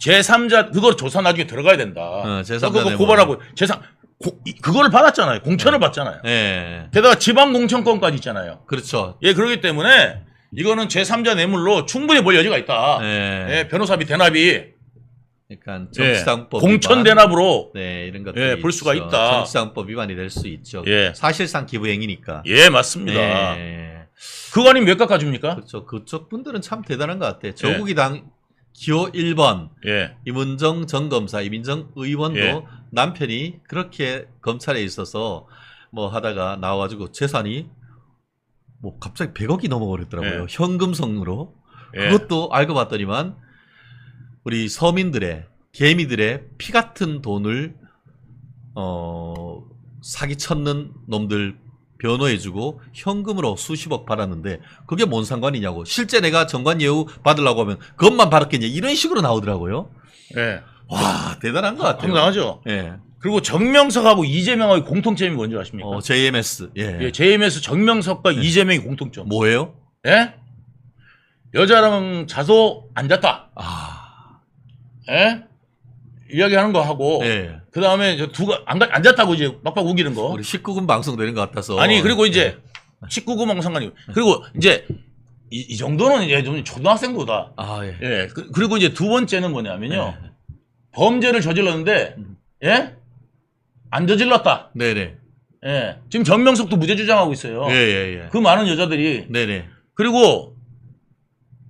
제3자 그걸 조사 나중에 들어가야 된다. 제3자 그거 고발하고 그거를 받았잖아요. 공천을 받잖아요. 네. 게다가 지방 공천권까지 있잖아요. 그렇죠. 예, 그렇기 때문에 이거는 제3자 뇌물로 충분히 볼 여지가 있다. 네. 예, 변호사비 대납이 그러니까 정치상법 공천 대납으로 이런 것들이 볼 수가 있다. 정치상법 위반이 될 수 있죠. 예. 사실상 기부행위니까. 예, 맞습니다. 그거 아니면 몇 깎아줍니까? 그렇죠. 그쪽 분들은 참 대단한 것 같아요. 조국이당 기호 1번 임은정 전 검사, 이민정 의원도 남편이 그렇게 검찰에 있어서 뭐 하다가 나와가지고 재산이 뭐 갑자기 100억이 넘어버렸더라고요. 현금성으로. 그것도 알고 봤더니만 우리 서민들의 개미들의 피 같은 돈을 사기쳤는 놈들 변호해주고 현금으로 수십억 받았는데 그게 뭔 상관이냐고. 실제 내가 정관 예우 받으려고 하면 그것만 받았겠냐 이런 식으로 나오더라고요. 예. 와 대단한 것 같아요. 황당하죠. 예. 그리고 정명석하고 이재명의 공통점이 뭔지 아십니까? JMS. 예. JMS 정명석과 이재명의 공통점. 뭐예요? 예? 여자랑 자소 안 잤다. 예? 이야기하는 거 하고. 그 다음에 안 잤다고 이제 막박 우기는 거. 우리 19금 방송 되는 것 같아서. 아니, 그리고 이제 19금하고 상관이. 그리고 이제 이 정도는 이제 좀 초등학생보다. 예. 그리고 이제 두 번째는 뭐냐면요. 범죄를 저질렀는데, 예? 안 저질렀다. 네네. 예. 지금 정명석도 무죄 주장하고 있어요. 그 많은 여자들이. 네네. 그리고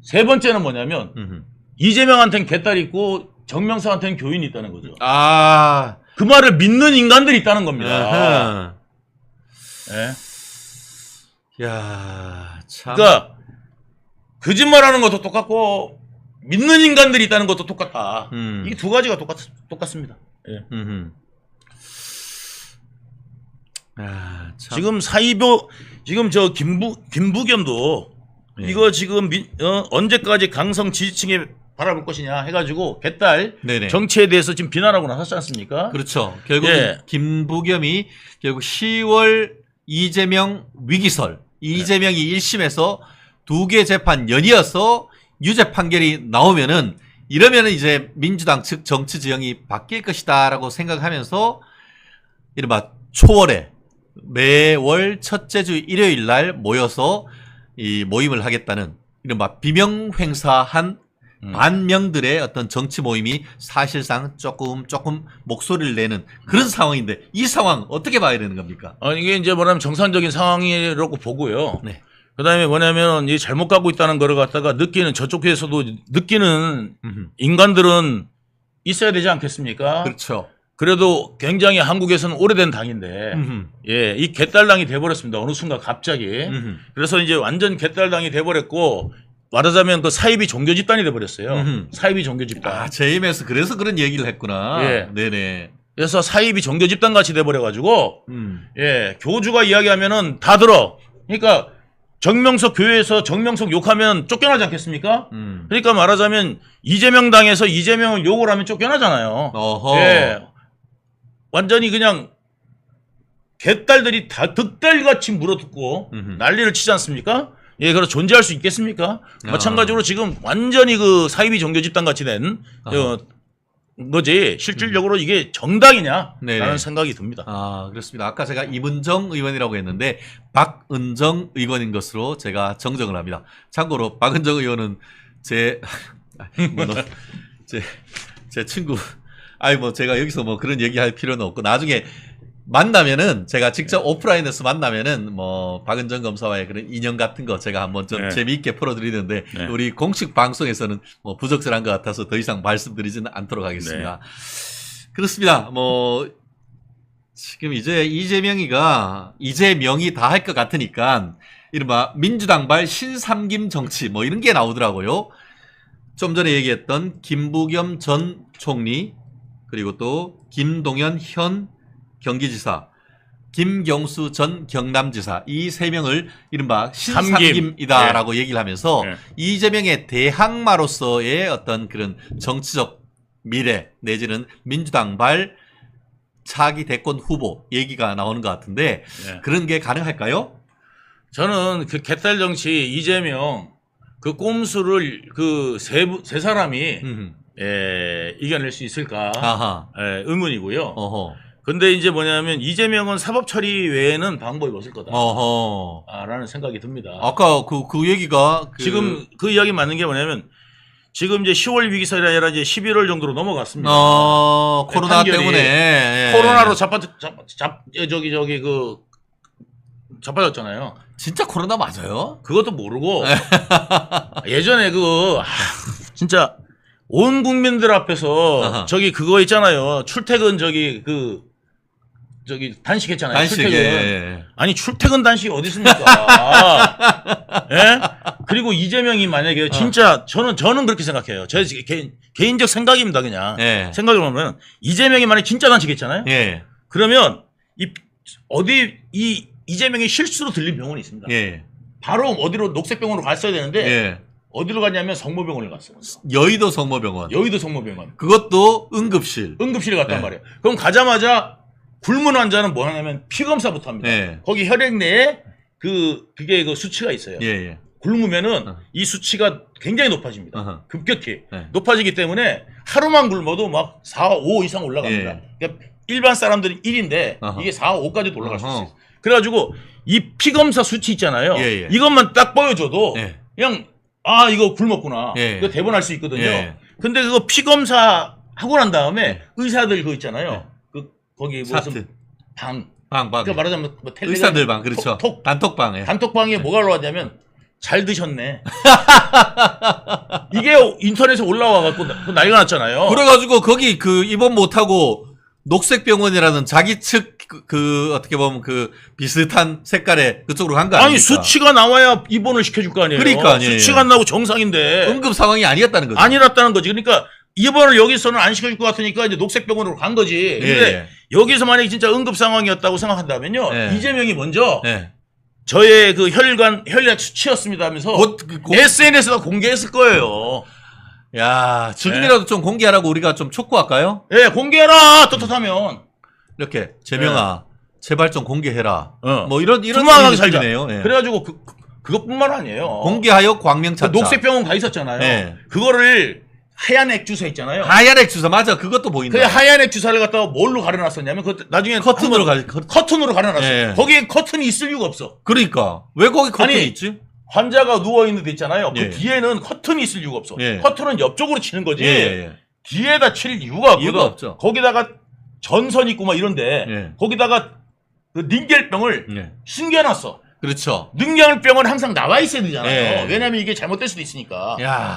세 번째는 뭐냐면, 이재명한테는 개딸이 있고, 정명석한테는 교인이 있다는 거죠. 그 말을 믿는 인간들이 있다는 겁니다. 예. 야, 참. 그러니까 거짓말하는 것도 똑같고 믿는 인간들이 있다는 것도 똑같다. 이 두 가지가 똑같습니다. 예. 참. 지금 저 김부겸도 이거 지금 언제까지 강성 지지층에 바라볼 것이냐 해가지고 개딸 정치에 대해서 지금 비난하고 나섰지 않습니까? 그렇죠. 결국 김부겸이 결국 10월 이재명 위기설, 이재명이 1심에서 2개 재판 연이어서 유죄 판결이 나오면은 이러면은 이제 민주당 측 정치 지형이 바뀔 것이다라고 생각하면서 이른바 초월에 매월 첫째 주 일요일 날 모여서 이 모임을 하겠다는 이른바 비명 행사한 반명들의 어떤 정치 모임이 사실상 조금 목소리를 내는 그런 상황인데 이 상황 어떻게 봐야 되는 겁니까? 이게 이제 뭐냐면 정상적인 상황이라고 보고요. 그다음에 뭐냐면 이 잘못 가고 있다는 거를 갖다가 저쪽에서도 느끼는 인간들은 있어야 되지 않겠습니까? 그렇죠. 그래도 굉장히 한국에서는 오래된 당인데 이 개딸당이 돼버렸습니다. 어느 순간 갑자기. 그래서 이제 완전 개딸당이 돼버렸고 말하자면 그 사이비 종교 집단이 돼버렸어요. 사이비 종교 집단. JMS 그래서 그런 얘기를 했구나. 네네. 그래서 사이비 종교 집단 같이 돼버려가지고 교주가 이야기하면은 다 들어. 그러니까 정명석 교회에서 정명석 욕하면 쫓겨나지 않겠습니까? 그러니까 말하자면 이재명 당에서 이재명을 욕을 하면 쫓겨나잖아요. 완전히 그냥 개딸들이 다 득달같이 물어뜯고 난리를 치지 않습니까? 그래서 존재할 수 있겠습니까? 마찬가지로 지금 완전히 그 사이비 종교 집단 같이 된 거지 실질적으로 이게 정당이냐라는 생각이 듭니다. 그렇습니다. 아까 제가 임은정 의원이라고 했는데 박은정 의원인 것으로 제가 정정을 합니다. 참고로 박은정 의원은 제 친구. 제가 여기서 뭐 그런 얘기할 필요는 없고 나중에 만나면은 제가 직접 오프라인에서 만나면은 뭐 박은정 검사와의 그런 인연 같은 거 제가 한번 좀 재미있게 풀어드리는데 우리 공식 방송에서는 뭐 부적절한 것 같아서 더 이상 말씀드리지는 않도록 하겠습니다. 그렇습니다. 뭐 지금 이제 이재명이 다 할 것 같으니까 이른바 민주당발 신삼김 정치 뭐 이런 게 나오더라고요. 좀 전에 얘기했던 김부겸 전 총리 그리고 또 김동연 현 경기지사, 김경수 전 경남지사 이 세 명을 이른바 신삼김이다라고 얘기를 하면서 이재명의 대항마로서의 어떤 그런 정치적 미래 내지는 민주당발 차기 대권 후보 얘기가 나오는 것 같은데 그런 게 가능할까요? 저는 그 개딸 정치 이재명 그 꼼수를 그 세 사람이 이겨낼 수 있을까 의문이고요. 어허. 근데 이제 뭐냐면 이재명은 사법 처리 외에는 방법이 없을 거다라는 생각이 듭니다. 아까 그 얘기가 지금 그 이야기 맞는 게 뭐냐면 지금 이제 10월 위기설이 아니라 이제 11월 정도로 넘어갔습니다. 코로나 때문에 코로나로 자빠졌잖아요. 진짜 코로나 맞아요? 그것도 모르고 예전에 진짜 온 국민들 앞에서 저기 그거 있잖아요. 출퇴근 저기 단식했잖아요. 단식, 출퇴근. 아니 출퇴근 단식이 어디 있습니까? 예? 그리고 이재명이 만약에 진짜 저는 그렇게 생각해요. 제 개인적 생각입니다. 그냥 생각을 보면 이재명이 만약에 진짜 단식했잖아요. 그러면 이재명이 실수로 들린 병원이 있습니다. 바로 어디로 녹색병원으로 갔어야 되는데 어디로 갔냐면 성모병원을 갔어요. 여의도 성모병원. 그것도 응급실에 갔단 말이에요. 그럼 가자마자 굶은 환자는 뭐 하냐면 피검사부터 합니다. 거기 혈액 내에 그게 수치가 있어요. 굶으면은 이 수치가 굉장히 높아집니다. 급격히 높아지기 때문에 하루만 굶어도 막 4, 5 이상 올라갑니다. 그러니까 일반 사람들이 1인데 이게 4, 5까지도 올라갈 수 있어요. 그래가지고 이 피검사 수치 있잖아요. 이것만 딱 보여줘도 그냥 이거 굶었구나. 이거 대본할 수 있거든요. 근데 그거 피검사 하고 난 다음에 의사들 그거 있잖아요. 거기 무슨 방. 그러니까 말하자면 뭐 의사들 방 그렇죠. 단톡방에. 단톡방에 뭐가 올라왔냐면 잘 드셨네. 이게 인터넷에 올라와갖고 난리가 났잖아요. 그래가지고 거기 입원 못하고 녹색병원이라는 자기 측 어떻게 보면 비슷한 색깔의 그쪽으로 간 거 아닙니까? 아니 수치가 나와야 입원을 시켜줄 거 아니에요. 그러니까 수치가 안 나오고 정상인데 응급 상황이 아니었다는 거죠. 아니었다는 거지. 그러니까 입원을 여기서는 안 시켜줄 것 같으니까 이제 녹색병원으로 간 거지. 근데 여기서 만약에 진짜 응급 상황이었다고 생각한다면요, 이재명이 먼저 저의 혈액 수치였습니다 하면서 SNS에다 공개했을 거예요. 야, 지금이라도 좀 공개하라고 우리가 좀 촉구할까요? 공개해라. 떳떳하면. 이렇게 재명아, 제발 좀 공개해라. 뭐 이런 투명하게 살자. 느낌이네요. 그래가지고 그것뿐만 아니에요. 공개하여 광명 찾자. 녹색병원 가 있었잖아요. 그거를 하얀 액 주사 있잖아요. 하얀 액 주사 맞아. 그것도 보인다. 그 하얀 액 주사를 갖다가 뭘로 가려놨었냐면 나중에 커튼으로 커튼으로 가려놨어요. 거기에 커튼이 있을 이유가 없어. 그러니까 왜 거기 커튼이 있지? 환자가 누워있는 데 있잖아요. 그 뒤에는 커튼이 있을 이유가 없어. 커튼은 옆쪽으로 치는 거지. 뒤에다 칠 이유가 없거든. 거기다가 전선 있고 막 이런데 거기다가 그 닌겔병을 숨겨놨어. 그렇죠. 닌겔병은 항상 나와 있어야 되잖아요. 왜냐면 이게 잘못될 수도 있으니까.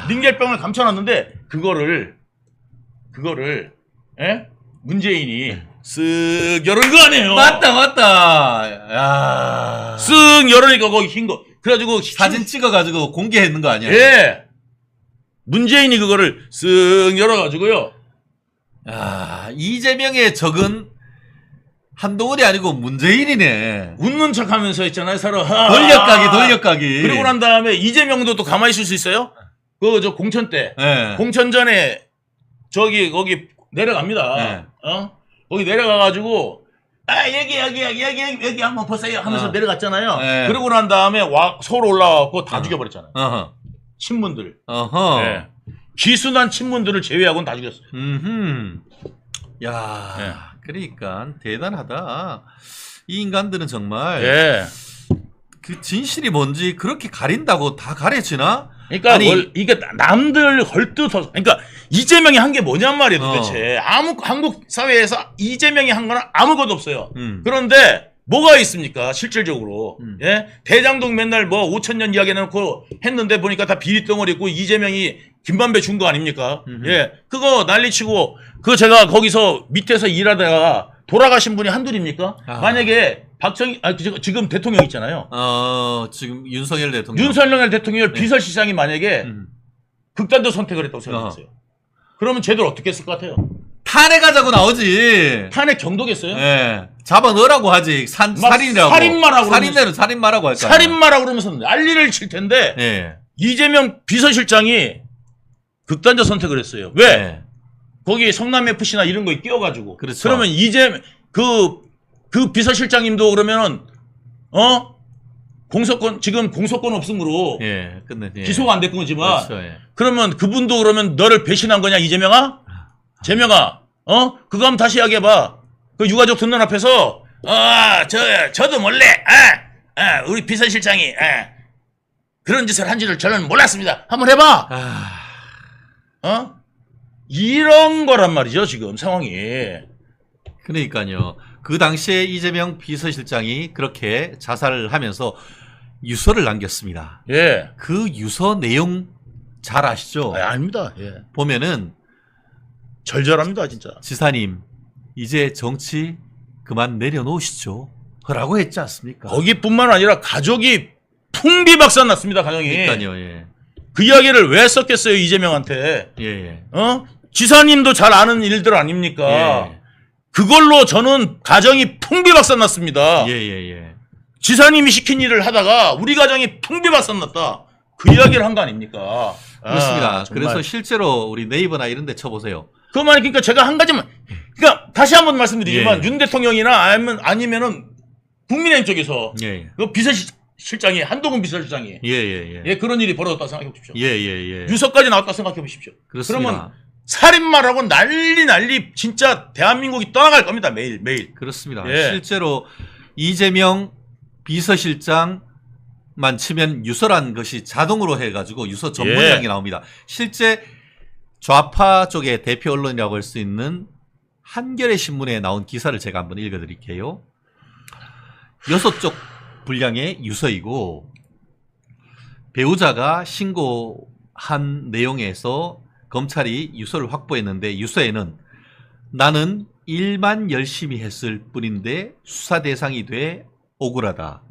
닌겔병을 감춰놨는데 그거를 문재인이 쓱 열은 거 아니에요. 맞다. 야. 쓱 열으니까 거기 흰 거. 그래가지고 사진 찍어가지고 공개했는 거 아니야? 문재인이 그거를 쓱 열어가지고요. 이재명의 적은 한동훈이 아니고 문재인이네. 웃는 척하면서 있잖아요, 서로. 돌려가기. 그러고 난 다음에 이재명도 또 가만히 있을 수 있어요? 저 공천 때, 공천 전에 거기 내려갑니다. 거기 내려가가지고. 여기 한번 보세요 하면서 내려갔잖아요. 그러고 난 다음에 서울 올라와갖고 다 죽여버렸잖아요. 친문들. 기순한 친문들을 제외하고는 다 죽였어요. 야, 그러니까 대단하다. 이 인간들은 정말 그 진실이 뭔지 그렇게 가린다고 다 가려지나? 그러니까 아니, 이게 남들 헐뜯어서 그러니까 이재명이 한 게 뭐냔 말이에요 도대체. 한국 사회에서 이재명이 한 거는 아무것도 없어요. 그런데 뭐가 있습니까 실질적으로. 예? 대장동 맨날 뭐 5,000년 이야기 해놓고 했는데 보니까 다 비리덩어리 있고 이재명이 김반배 준 거 아닙니까? 예, 그거 난리치고 그 제가 거기서 밑에서 일하다가 돌아가신 분이 한둘입니까? 만약에 지금 대통령 있잖아요. 지금 윤석열 대통령. 윤석열 대통령 비서실장이 만약에 극단적 선택을 했다고 생각했어요. 그러면 쟤들 어떻게 했을 것 같아요? 탄핵하자고 나오지. 탄핵 경도겠어요? 예. 잡아 넣으라고 하지. 살인이라고. 살인마라고. 살인대로 살인마라고 할까요? 살인마라고 그러면서 난리를 칠 텐데. 예. 이재명 비서실장이 극단적 선택을 했어요. 왜? 예. 거기 성남FC나 이런 거에 끼워가지고. 그렇죠. 그러면 그 비서실장님도 그러면은, 지금 공소권 없음으로. 예. 근데, 예. 기소가 안 됐건 거지만. 그렇죠. 예. 그러면 그분도 그러면 너를 배신한 거냐, 이재명아? 재명아, 그거 한번 다시 이야기해봐. 그 유가족 듣는 앞에서, 저도 몰래, 우리 비서실장이, 그런 짓을 한 줄을 저는 몰랐습니다. 한번 해봐. 이런 거란 말이죠, 지금 상황이. 그러니까요. 그 당시에 이재명 비서실장이 그렇게 자살을 하면서 유서를 남겼습니다. 예. 그 유서 내용 잘 아시죠? 아닙니다. 예. 보면은 절절합니다, 진짜. 지사님, 이제 정치 그만 내려놓으시죠. 라고 했지 않습니까? 거기뿐만 아니라 가족이 풍비박산 났습니다, 가정이. 그러니까요, 예. 그 이야기를 왜 썼겠어요, 이재명한테. 예, 예. 지사님도 잘 아는 일들 아닙니까? 예. 그걸로 저는 가정이 풍비박산 났습니다. 예, 예, 예. 지사님이 시킨 일을 하다가 우리 가정이 풍비박산 났다. 그 이야기를 한 거 아닙니까? 그렇습니다. 정말. 그래서 실제로 우리 네이버나 이런 데 쳐보세요. 그만, 그러니까 제가 한 가지만, 그러니까 다시 한번 말씀드리지만 예. 윤 대통령이나 아니면은 국민의힘 쪽에서 예, 예. 그 비서실장이 한동훈 비서실장이 예, 예, 예. 예, 그런 일이 벌어졌다 생각해 보십시오. 예, 예, 예. 유서까지 나왔다 생각해 보십시오. 그렇습니다. 그러면 살인마라고 난리 진짜 대한민국이 떠나갈 겁니다. 매일. 그렇습니다. 예. 실제로 이재명 비서실장만 치면 유서란 것이 자동으로 해가지고 유서 전문이라는 게 나옵니다. 실제 좌파 쪽의 대표 언론이라고 할 수 있는 한겨레 신문에 나온 기사를 제가 한번 읽어드릴게요. 6쪽 분량의 유서이고 배우자가 신고한 내용에서 검찰이 유서를 확보했는데 유서에는 나는 일만 열심히 했을 뿐인데 수사 대상이 돼 억울하다.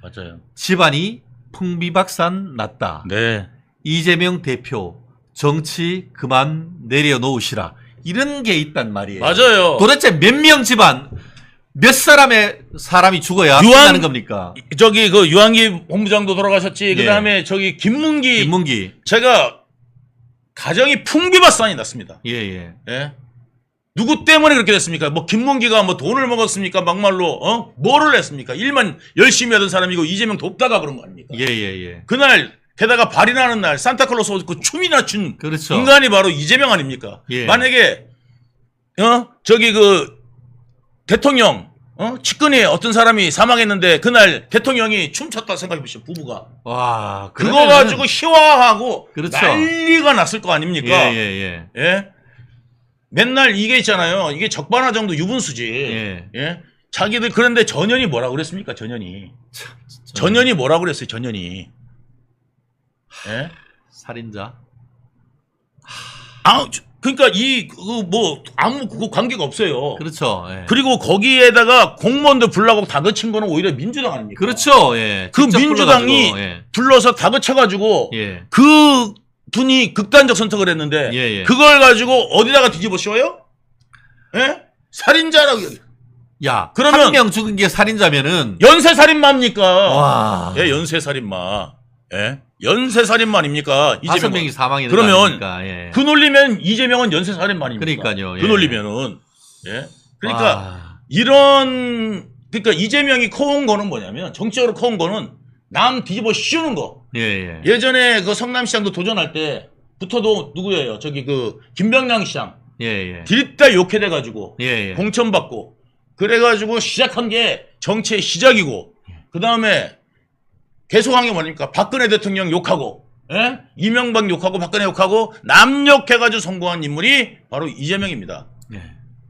맞아요. 집안이 풍비박산 났다. 네. 이재명 대표 정치 그만 내려놓으시라. 이런 게 있단 말이에요. 맞아요. 도대체 몇 명 집안 몇 사람이 죽어야 끝나는 겁니까? 저기 그 유한기 본부장도 돌아가셨지. 예. 그다음에 저기 김문기 제가 가정이 풍비박산이 났습니다. 예, 예. 예? 누구 때문에 그렇게 됐습니까? 뭐 김문기가 뭐 돈을 먹었습니까? 막말로 뭐를 했습니까? 일만 열심히 하던 사람이고 이재명 돕다가 그런 거 아닙니까? 예, 예, 예. 그날 게다가 발이 나는 날 산타클로스 옷 춤이나 춘 그렇죠. 인간이 바로 이재명 아닙니까? 예. 만약에 저기 그 대통령 측근에 어떤 사람이 사망했는데 그날 대통령이 춤췄다 생각해 보시죠. 부부가. 와, 그거 가지고 희화하고 그렇죠. 난리가 났을 거 아닙니까? 예. 예? 맨날 이게 있잖아요. 이게 적반하 정도 유분수지. 예. 예? 자기들 그런데 전현이 뭐라고 그랬습니까? 전현이 뭐라고 그랬어요? 전현이. 예? 살인자. 그러니까 아무 그거 관계가 없어요. 그렇죠. 예. 그리고 거기에다가 공무원들 불러가고 다그친 거는 오히려 민주당 아닙니까? 그렇죠. 예. 그 직접 민주당이 불러가지고, 예. 불러서 다그쳐가지고 예. 그 분이 극단적 선택을 했는데 예. 그걸 가지고 어디다가 뒤집어 씌워요? 예? 살인자라고. 야, 그러면 한 명 죽은 게 살인자면은 연쇄살인마입니까? 와. 예, 연쇄살인마. 예? 연쇄살인마 아닙니까? 5명이 사망이 그러면 예. 그 논리면 이재명은 연쇄살인마 아닙니까? 그러니까요. 예. 그 논리면은. 예? 그러니까 와. 그러니까 이재명이 커온 거는 뭐냐면 정치적으로 커온 거는 남 뒤집어 씌우는 거. 예. 예전에 그 성남시장도 도전할 때부터도 누구예요? 저기 그 김병량 시장. 예. 딜다 욕해대가지고 예. 공천받고 그래가지고 시작한 게 정치의 시작이고 그 다음에 계속한 게 뭐니까 박근혜 대통령 욕하고 예? 이명박 욕하고 박근혜 욕하고 남 욕해가지고 성공한 인물이 바로 이재명입니다. 네.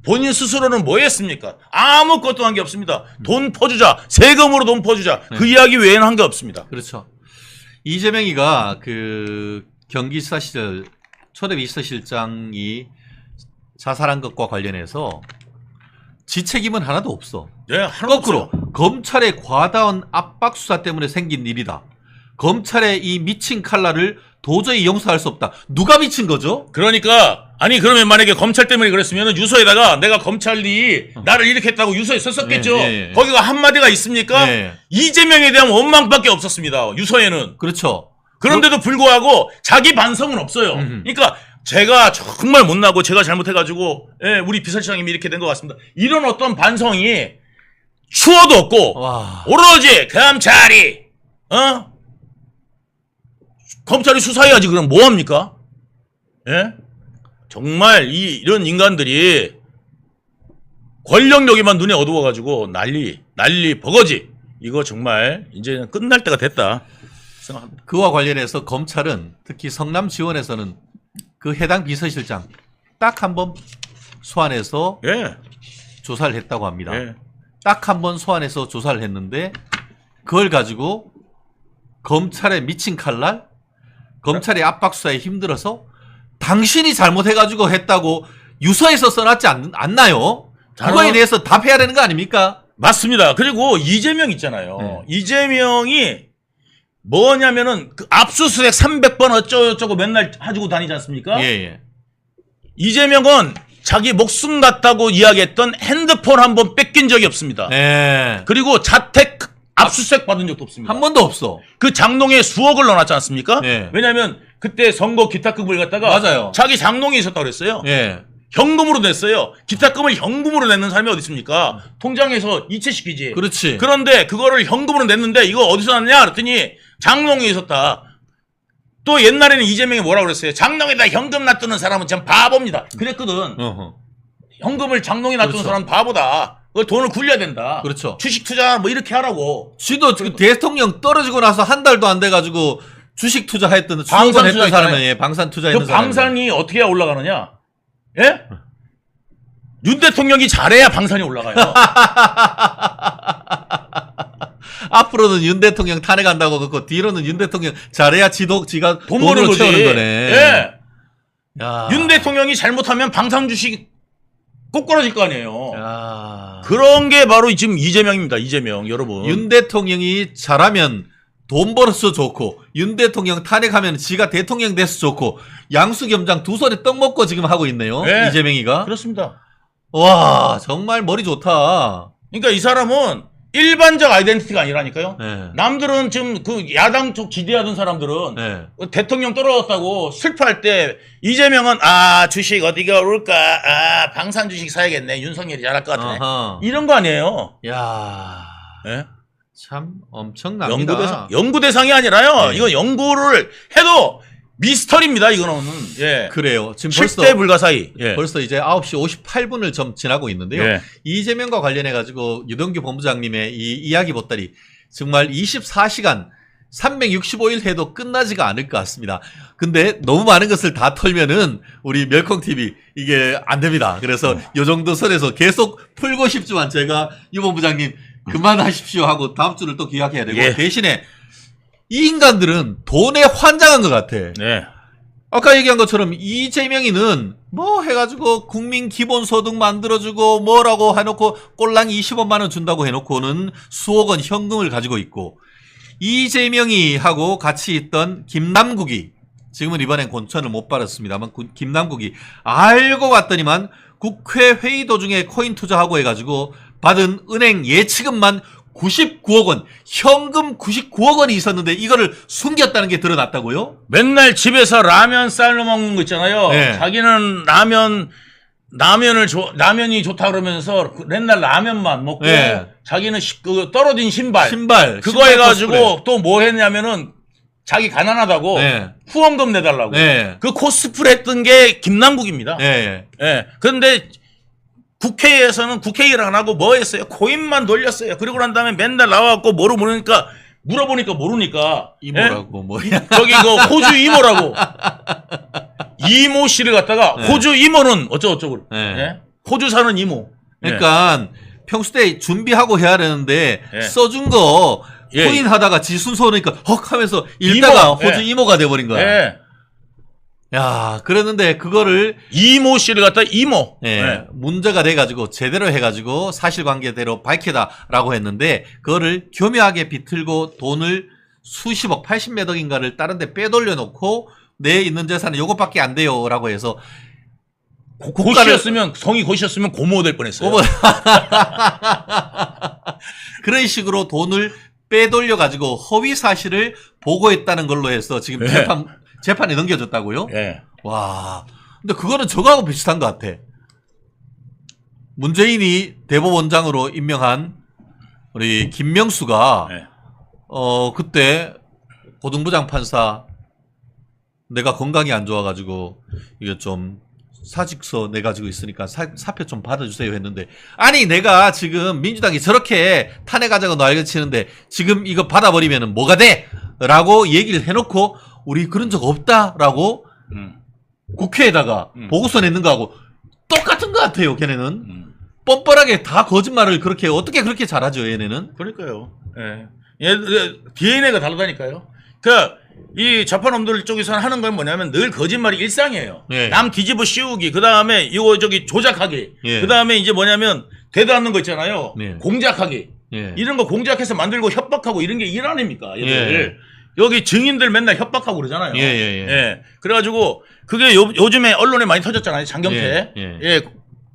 본인 스스로는 뭐 했습니까? 아무것도 한 게 없습니다. 돈 퍼주자. 세금으로 돈 퍼주자. 그 이야기 외에는 한 게 없습니다. 그렇죠. 이재명이가 그 경기지사 시절 초대 비서실장이 자살한 것과 관련해서 지책임은 하나도 없어. 네, 하나도 거꾸로 없어요. 검찰의 과다한 압박 수사 때문에 생긴 일이다. 검찰의 이 미친 칼날을 도저히 용서할 수 없다. 누가 미친 거죠? 그러니까 아니 그러면 만약에 검찰 때문에 그랬으면 유서에다가 내가 검찰이 나를 이렇게 했다고 유서에 썼었겠죠. 거기가 한마디가 있습니까? 이재명에 대한 원망밖에 없었습니다. 유서에는. 그렇죠. 그런데도 불구하고 자기 반성은 없어요. 그러니까 제가 정말 못나고 제가 잘못해가지고 우리 비서실장님이 이렇게 된 것 같습니다. 이런 어떤 반성이 추워도 없고 와. 오로지 검찰이 검찰이 수사해야지 그럼 뭐합니까? 예? 정말 이런 인간들이 권력력에만 눈에 어두워가지고 난리 버거지. 이거 정말 이제는 끝날 때가 됐다 생각합니다. 그와 관련해서 검찰은 특히 성남 지원에서는 그 해당 비서실장 딱 한 번 소환해서 예. 조사를 했다고 합니다. 예. 딱 한 번 소환해서 조사를 했는데 그걸 가지고 검찰의 미친 칼날, 검찰의 압박 수사에 힘들어서 당신이 잘못해가지고 했다고 유서에서 써놨지 않나요? 그거에 대해서 답해야 되는 거 아닙니까? 맞습니다. 그리고 이재명 있잖아요. 이재명이 뭐냐면은 그 압수수색 300번 어쩌고저쩌고 맨날 가지고 다니지 않습니까? 예. 이재명은 자기 목숨 같다고 이야기했던 핸드폰 한 번 뺏긴 적이 없습니다. 예. 그리고 자택 압수수색 받은 적도 없습니다. 한 번도 없어. 그 장롱에 수억을 넣어놨지 않습니까? 예. 왜냐하면 그때 선거 기타금을 갖다가 맞아요. 자기 장롱에 있었다고 그랬어요. 예. 현금으로 냈어요. 기타금을 현금으로 내는 사람이 어디 있습니까? 통장에서 이체시키지. 그렇지. 그런데 그거를 현금으로 냈는데 이거 어디서 났냐? 그랬더니 장롱에 있었다. 또 옛날에는 이재명이 뭐라고 그랬어요? 장롱에다 현금 놔두는 사람은 참 바보입니다. 그랬거든. 어허. 현금을 장롱에 놔두는 그렇죠. 사람은 바보다. 그걸 돈을 굴려야 된다. 그렇죠. 주식 투자 뭐 이렇게 하라고. 지도 그 대통령 떨어지고 나서 한 달도 안 돼가지고 주식 투자했던 방산 수억원 했던 투자 사람은 있잖아요. 예, 방산 투자했던 그 사람. 방산이 어떻게 해야 올라가느냐? 예? 윤 대통령이 잘해야 방산이 올라가요. 앞으로는 윤 대통령 탄핵한다고 그렇고 뒤로는 윤 대통령 잘해야 지가 돈 버는 돈으로 거지. 채우는 거네. 예. 야. 윤 대통령이 잘못하면 방산 주식 꼬꾸라질 거 아니에요. 야. 그런 게 바로 지금 이재명입니다. 이재명 여러분. 윤 대통령이 잘하면 돈 벌어서 좋고 윤 대통령 탄핵하면 지가 대통령 돼서 좋고 양수겸장 두 손에 떡 먹고 지금 하고 있네요. 네. 이재명이가. 그렇습니다. 와 정말 머리 좋다. 그러니까 이 사람은 일반적 아이덴티티가 아니라니까요. 네. 남들은 지금 그 야당 쪽 지지하던 사람들은 네. 대통령 떨어졌다고 슬퍼할 때 이재명은 주식 어디가 오를까 방산 주식 사야겠네 윤석열이 잘할 것 같네 어허. 이런 거 아니에요. 야. 예? 참 엄청납니다. 연구 대상이 아니라요. 네. 이거 연구를 해도 미스터리입니다. 이거는 예. 그래요. 지금 7대 불가사의. 예. 벌써 이제 9시 58분을 좀 지나고 있는데요. 예. 이재명과 관련해가지고 유동규 본부장님의 이 이야기 보따리 정말 24시간 365일 해도 끝나지가 않을 것 같습니다. 근데 너무 많은 것을 다 털면은 우리 멸콩TV 이게 안 됩니다. 그래서 요 정도 선에서 계속 풀고 싶지만 제가 유 본부장님 그만하십시오 하고 다음 주를 또 기약해야 되고 예. 대신에 이 인간들은 돈에 환장한 것 같아. 네. 아까 얘기한 것처럼 이재명이는 뭐 해가지고 국민 기본소득 만들어주고 뭐라고 해놓고 꼴랑 20원만 원 준다고 해놓고는 수억 원 현금을 가지고 있고 이재명이 하고 같이 있던 김남국이 지금은 이번엔 공천을 못 받았습니다만 김남국이 알고 봤더니만 국회 회의 도중에 코인 투자하고 해가지고 받은 은행 예치금만 99억 원, 현금 99억 원이 있었는데 이거를 숨겼다는 게 드러났다고요? 맨날 집에서 라면 쌀로 먹는 거 있잖아요. 네. 자기는 라면이 좋다 그러면서 맨날 라면만 먹고 네. 자기는 그 떨어진 신발 그거 신발 해가지고 코스프레. 또 뭐 했냐면은 자기 가난하다고 네. 후원금 내달라고 네. 그 코스프레 했던 게 김남국입니다. 예. 예. 그런데 국회에서는 국회의를 안 하고 뭐 했어요? 코인만 돌렸어요. 그리고 난 다음에 맨날 나와갖고 뭐로 모르니까 물어보니까 모르니까 이모라고 예? 뭐야? 저기 그 호주 이모라고 이모 씨를 갖다가 네. 호주 이모는 어쩌고저쩌고 네. 예? 호주 사는 이모. 그러니까 평소 때 준비하고 해야 되는데 예. 써준 거 예. 코인 하다가 지 순서 오니까 헉 하면서 읽다가 이모. 호주 예. 이모가 돼버린 거야. 예. 야, 그랬는데 그거를 이모 씨를 갖다 이모. 예, 예. 문제가 돼가지고 제대로 해가지고 사실관계대로 밝히다라고 했는데 그거를 교묘하게 비틀고 돈을 수십억, 80몇 억인가를 다른 데 빼돌려놓고 내 있는 재산은 요것밖에 안 돼요라고 해서 고시였으면 성이 고시였으면 고모 될 뻔했어요. 그런 식으로 돈을 빼돌려가지고 허위 사실을 보고했다는 걸로 해서 지금 예. 재판에 넘겨졌다고요? 예. 와, 근데 그거는 저거하고 비슷한 것 같아. 문재인이 대법원장으로 임명한 우리 김명수가 예. 그때 고등부장 판사 내가 건강이 안 좋아가지고 이거 좀 사직서 내가지고 있으니까 사표 좀 받아주세요 했는데 아니 내가 지금 민주당이 저렇게 탄핵하자고 날개치는데 지금 이거 받아버리면 뭐가 돼? 라고 얘기를 해놓고 우리 그런 적 없다라고 국회에다가 보고서 냈는 거하고 똑같은 것 같아요. 걔네는 뻔뻔하게 다 거짓말을 그렇게 어떻게 그렇게 잘하죠 얘네는. 그러니까요. 예. 얘 DNA가 다르다니까요. 이 좌파놈들 쪽에서 하는 건 뭐냐면 늘 거짓말이 일상이에요. 예. 남 뒤집어 씌우기, 그 다음에 이거 저기 조작하기, 예. 그 다음에 이제 뭐냐면 되도 않는 거 있잖아요. 예. 공작하기. 예. 이런 거 공작해서 만들고 협박하고 이런 게 일 아닙니까? 얘들. 예. 여기 증인들 맨날 협박하고 그러잖아요. 예. 그래가지고 그게 요즘에 언론에 많이 터졌잖아요. 장경태. 예.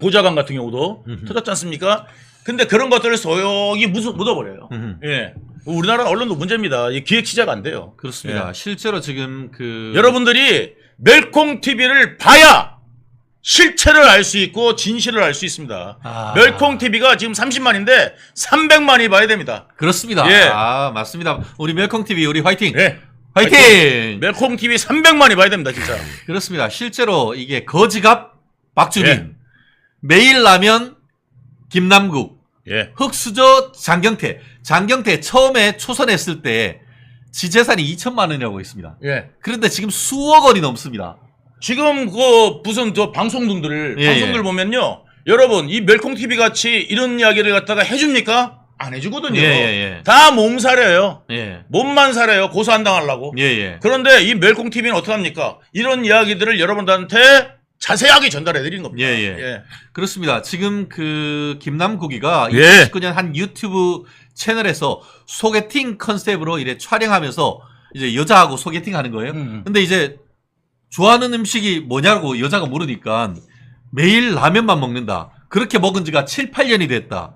보좌관 같은 경우도 터졌지 않습니까? 근데 그런 것들을 소용이 묻어버려요. 예. 우리나라 언론도 문제입니다. 기획 취재가 안 돼요. 그렇습니다. 예. 실제로 지금 여러분들이 멸콩 TV를 봐야 실체를 알 수 있고 진실을 알 수 있습니다. 아. 멸콩 TV가 지금 30만인데 300만이 봐야 됩니다. 그렇습니다. 예. 아, 맞습니다. 우리 멜콩 TV 우리 화이팅. 예. 화이팅. 멸콩 TV 300만이 봐야 됩니다, 진짜. 그렇습니다. 실제로 이게 거지갑 박주민, 예. 매일 라면 김남국, 예. 흑수저 장경태 처음에 초선했을 때 지재산이 2천만 원이라고 있습니다. 예. 그런데 지금 수억 원이 넘습니다. 지금 무슨 방송들 예. 보면요. 여러분, 이 멸콩 TV 같이 이런 이야기를 갖다가 해줍니까? 안 해주거든요. 예. 다 몸살이에요. 예. 몸만 살아요. 고소 안 당하려고. 예. 그런데 이 멸콩 TV는 어떻게 합니까? 이런 이야기들을 여러분들한테 자세하게 전달해 드리는 겁니다. 예. 그렇습니다. 지금 김남국이가 예. 2019년 한 유튜브 채널에서 소개팅 컨셉으로 이래 촬영하면서 이제 여자하고 소개팅 하는 거예요. 근데 이제 좋아하는 음식이 뭐냐고 여자가 물으니까 매일 라면만 먹는다. 그렇게 먹은 지가 7, 8년이 됐다.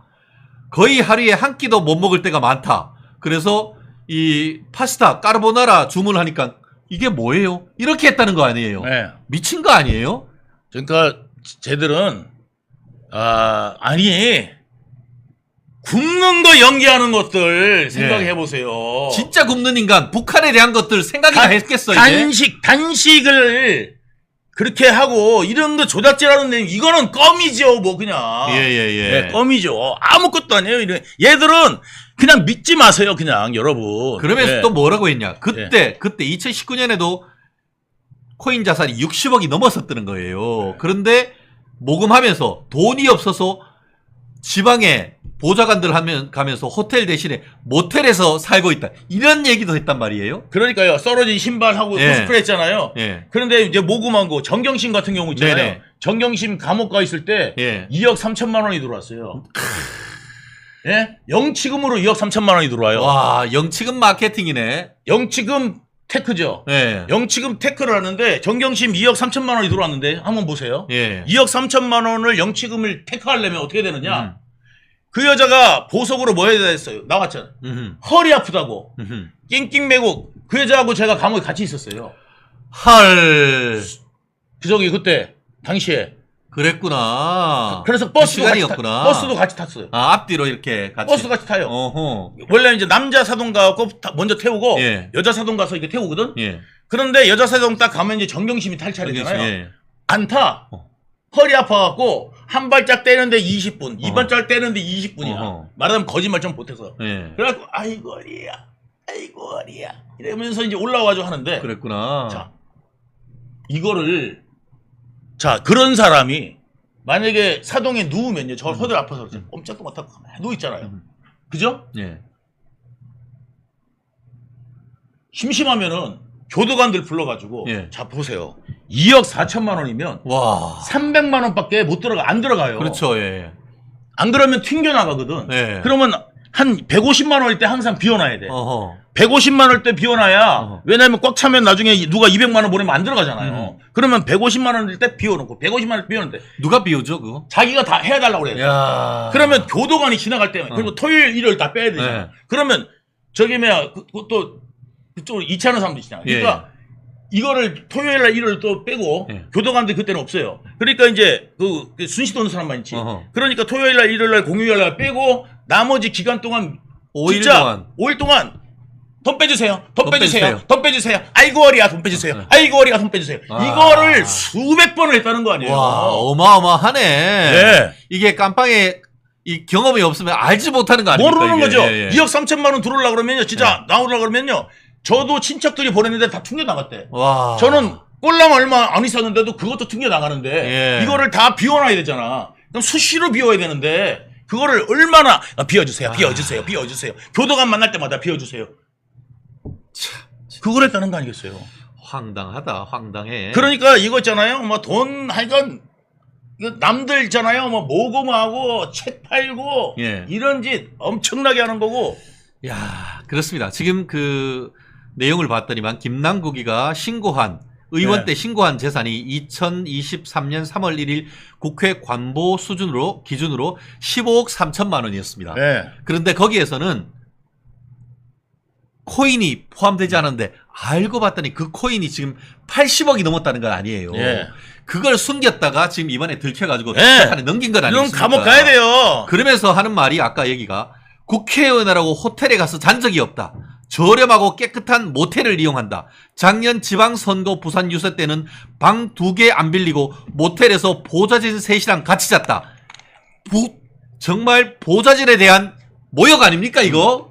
거의 하루에 한 끼도 못 먹을 때가 많다. 그래서 이 파스타, 까르보나라 주문하니까 이게 뭐예요? 이렇게 했다는 거 아니에요? 예. 미친 거 아니에요? 그러니까 쟤들은 아니 굶는 거 연기하는 것들 생각해 보세요. 진짜 굶는 인간, 북한에 대한 것들 생각이나 했겠어, 이제? 단식을 그렇게 하고 이런 거 조작질하는 데 이거는 껌이죠, 뭐 그냥. 예. 껌이죠. 아무것도 아니에요. 얘들은 그냥 믿지 마세요, 그냥 여러분. 그러면서 예. 또 뭐라고 했냐? 그때 2019년에도 코인 자산이 60억이 넘었었다는 거예요. 그런데 모금하면서 돈이 없어서 지방에 보좌관들 가면서 호텔 대신에 모텔에서 살고 있다. 이런 얘기도 했단 말이에요. 그러니까요. 썰어진 신발하고 예. 코스프레 했잖아요. 예. 그런데 이제 모금한 거 정경심 같은 경우 있잖아요. 네네. 정경심 감옥 가 있을 때 예. 2억 3천만 원이 들어왔어요. 예? 영치금으로 2억 3천만 원이 들어와요. 와, 영치금 마케팅이네. 영치금 테크죠. 예. 영치금 테크를 하는데 정경심 2억 3천만 원이 들어왔는데 한번 보세요. 예. 2억 3천만 원을 영치금을 테크하려면 어떻게 되느냐? 그 여자가 보석으로 뭐 해야 됐어요? 나왔잖아. 허리 아프다고. 낑낑 매고 그 여자하고 제가 감옥에 같이 있었어요. 헐. 그때 당시에. 그랬구나. 그래서 그 시간이었구나. 버스도 같이 탔어요. 아, 앞뒤로 이렇게 같이. 버스 같이 타요. 어허. 원래 이제 남자 사동 가고 먼저 태우고 예. 여자 사동 가서 이렇게 태우거든. 예. 그런데 여자 사동 딱 가면 이제 정경심이 탈차례잖아요. 예. 안 타. 허리 아파갖고 한 발짝 떼는데 20분, 2발짝 떼는데 20분이야. 말하자면 거짓말 좀 못해서. 예. 그래갖고 아이고 허리야. 아이고 어리야 이러면서 이제 올라와가지고 하는데 그랬구나. 자 이거를 자 그런 사람이 만약에 사동에 누우면요 저 허들 아파서 그렇죠. 꼼짝도 못하고 가만히 누워 있잖아요. 그죠? 예. 심심하면은 교도관들 불러가지고 예. 자 보세요 2억 4천만 원이면 와. 300만 원밖에 못 들어가 안 들어가요. 그렇죠. 예. 안 그러면 튕겨 나가거든. 예. 그러면 한 150만 원일 때 항상 비워놔야 돼. 어허. 150만 원일 때 비워놔야 어허. 왜냐면 꽉 차면 나중에 누가 200만 원 보내면 안 들어가잖아요. 그러면 150만 원일 때 비워놓고 150만 원일 때 비워놓는데 누가 비우죠 그거? 자기가 다 해달라고 그래요. 야. 그러면 교도관이 지나갈 때 그리고 토요일 일요일 다 빼야 되잖아. 네. 그러면 저기 뭐야 또 그쪽으로 이체하는 사람도 있잖아. 그러니까 이거를 토요일 날 일요일 또 빼고 예. 교도관들 그때는 없어요. 그러니까 이제 그 순시 도는 사람만 있지. 어허. 그러니까 토요일 날 일요일 날 공휴일 날 빼고 나머지 기간 동안 5일 진짜 동안. 5일 동안 돈 빼주세요. 돈 돈 빼주세요. 빼주세요. 돈 빼주세요. 아이고 어리야 돈 빼주세요. 아이고 어리야 돈 빼주세요. 아. 이거를 수백 번을 했다는 거 아니에요. 와, 어마어마하네. 네. 이게 깜빵에 이 경험이 없으면 알지 못하는 거 아닙니까? 모르는 이게? 거죠. 예, 예. 2억 3천만 원 들어오려고 그러면요. 진짜 나오려고 그러면요. 저도 친척들이 보냈는데 다 튕겨 나갔대. 와. 저는 꼴랑 얼마 안 있었는데도 그것도 튕겨 나가는데 예. 이거를 다 비워놔야 되잖아. 그럼 수시로 비워야 되는데 그거를 얼마나 비워주세요. 비워주세요. 비워주세요. 교도관 만날 때마다 비워주세요. 그걸 했다는 거 아니겠어요. 황당하다. 황당해. 그러니까 이거 있잖아요. 뭐 돈 하여간 이거 남들 있잖아요. 뭐 모금하고 책 팔고 예. 이런 짓 엄청나게 하는 거고. 야, 그렇습니다. 지금 그 내용을 봤더니만 김남국이가 신고한 의원 네. 때 신고한 재산이 2023년 3월 1일 국회 관보 수준으로 기준으로 15억 3천만 원이었습니다. 네. 그런데 거기에서는 코인이 포함되지 않았는데 알고 봤더니 그 코인이 지금 80억이 넘었다는 건 아니에요. 예. 그걸 숨겼다가 지금 이번에 들켜가지고 예. 재판에 넘긴 건 이건 아니겠습니까? 감옥 가야 돼요. 그러면서 하는 말이 아까 얘기가 국회의원이라고 호텔에 가서 잔 적이 없다. 저렴하고 깨끗한 모텔을 이용한다. 작년 지방선거 부산 유세 때는 방 2개 안 빌리고 모텔에서 보좌진 셋이랑 같이 잤다. 정말 보좌진에 대한 모욕 아닙니까 이거?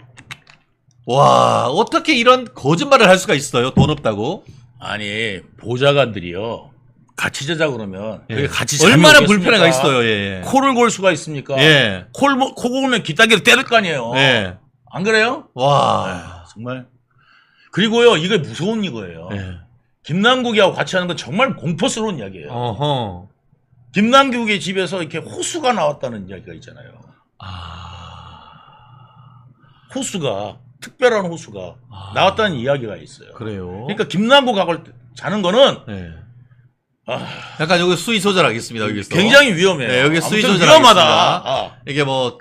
와, 어떻게 이런 거짓말을 할 수가 있어요? 돈 없다고? 아니 보좌관들이요 같이 자자 그러면 예. 그게 같이 잠이 얼마나 오겠습니까? 불편해가 있어요. 예. 코를 골 수가 있습니까? 예. 코 골면 귀따기를 때릴 거 아니에요. 예. 안 그래요? 와. 정말. 그리고요 이게 무서운 이거예요. 예. 김남국이하고 같이 하는 건 정말 공포스러운 이야기예요. 어허. 김남국의 집에서 이렇게 호수가 나왔다는 이야기가 있잖아요. 호수가 특별한 호수가 나왔다는 이야기가 있어요. 그래요. 그러니까 김남국하고 자는 거는 예. 약간 여기 수위 조절하겠습니다. 여기서 굉장히 위험해요. 네, 여기 수위 아무튼 조절하겠습니다. 위험하다. 이게 뭐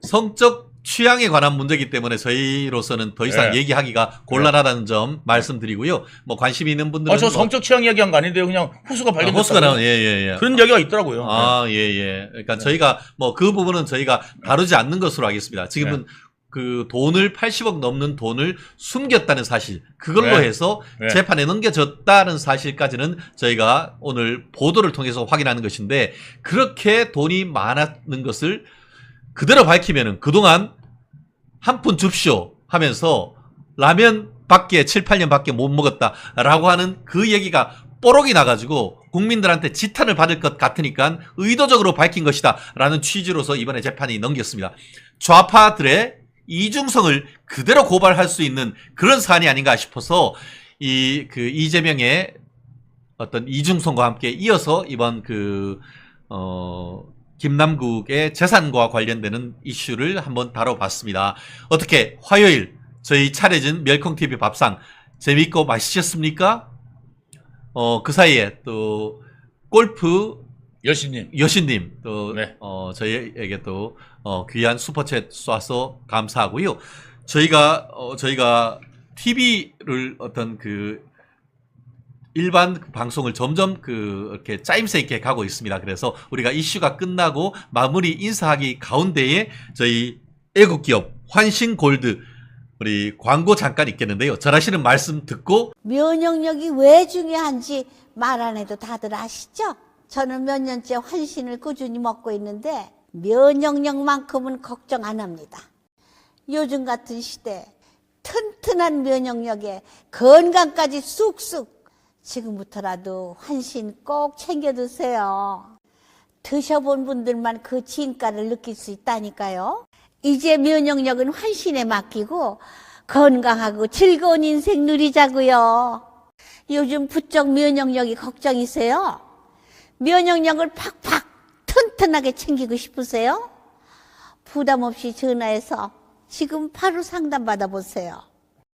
성적 취향에 관한 문제이기 때문에 저희로서는 더 이상 네. 얘기하기가 곤란하다는 점 말씀드리고요. 뭐 관심이 있는 분들은 저 성적 취향 이야기한 거 아닌데요. 그냥 호수가 발견됐다. 호수가 나온 예. 그런 이야기가 있더라고요. 예. 그러니까 저희가 뭐 그 부분은 저희가 다루지 않는 것으로 하겠습니다. 지금은 그 돈을 80억 넘는 돈을 숨겼다는 사실 그걸로 네. 해서 네. 재판에 넘겨졌다는 사실까지는 저희가 오늘 보도를 통해서 확인하는 것인데 그렇게 돈이 많았는 것을 그대로 밝히면은 그동안 한 푼 줍쇼 하면서 라면 밖에 7, 8년 밖에 못 먹었다라고 하는 그 얘기가 뽀록이 나가지고 국민들한테 지탄을 받을 것 같으니까 의도적으로 밝힌 것이다 라는 취지로서 이번에 재판이 넘겼습니다. 좌파들의 이중성을 그대로 고발할 수 있는 그런 사안이 아닌가 싶어서 이재명의 어떤 이중성과 함께 이어서 이번 김남국의 재산과 관련되는 이슈를 한번 다뤄봤습니다. 어떻게 화요일 저희 차려진 멸콩TV 밥상 재밌고 맛있었습니까? 그 사이에 또 골프 여신님 또 네. 저희에게 또 귀한 슈퍼챗 쏴서 감사하고요. 저희가 TV를 어떤 일반 방송을 점점 이렇게 짜임새 있게 가고 있습니다. 그래서 우리가 이슈가 끝나고 마무리 인사하기 가운데에 저희 애국기업 환신골드 우리 광고 잠깐 있겠는데요. 전하시는 말씀 듣고 면역력이 왜 중요한지 말 안 해도 다들 아시죠? 저는 몇 년째 환신을 꾸준히 먹고 있는데 면역력만큼은 걱정 안 합니다. 요즘 같은 시대 튼튼한 면역력에 건강까지 쑥쑥. 지금부터라도 환신 꼭 챙겨 드세요. 드셔본 분들만 그 진가를 느낄 수 있다니까요. 이제 면역력은 환신에 맡기고 건강하고 즐거운 인생 누리자고요. 요즘 부쩍 면역력이 걱정이세요? 면역력을 팍팍 튼튼하게 챙기고 싶으세요? 부담 없이 전화해서 지금 바로 상담 받아보세요.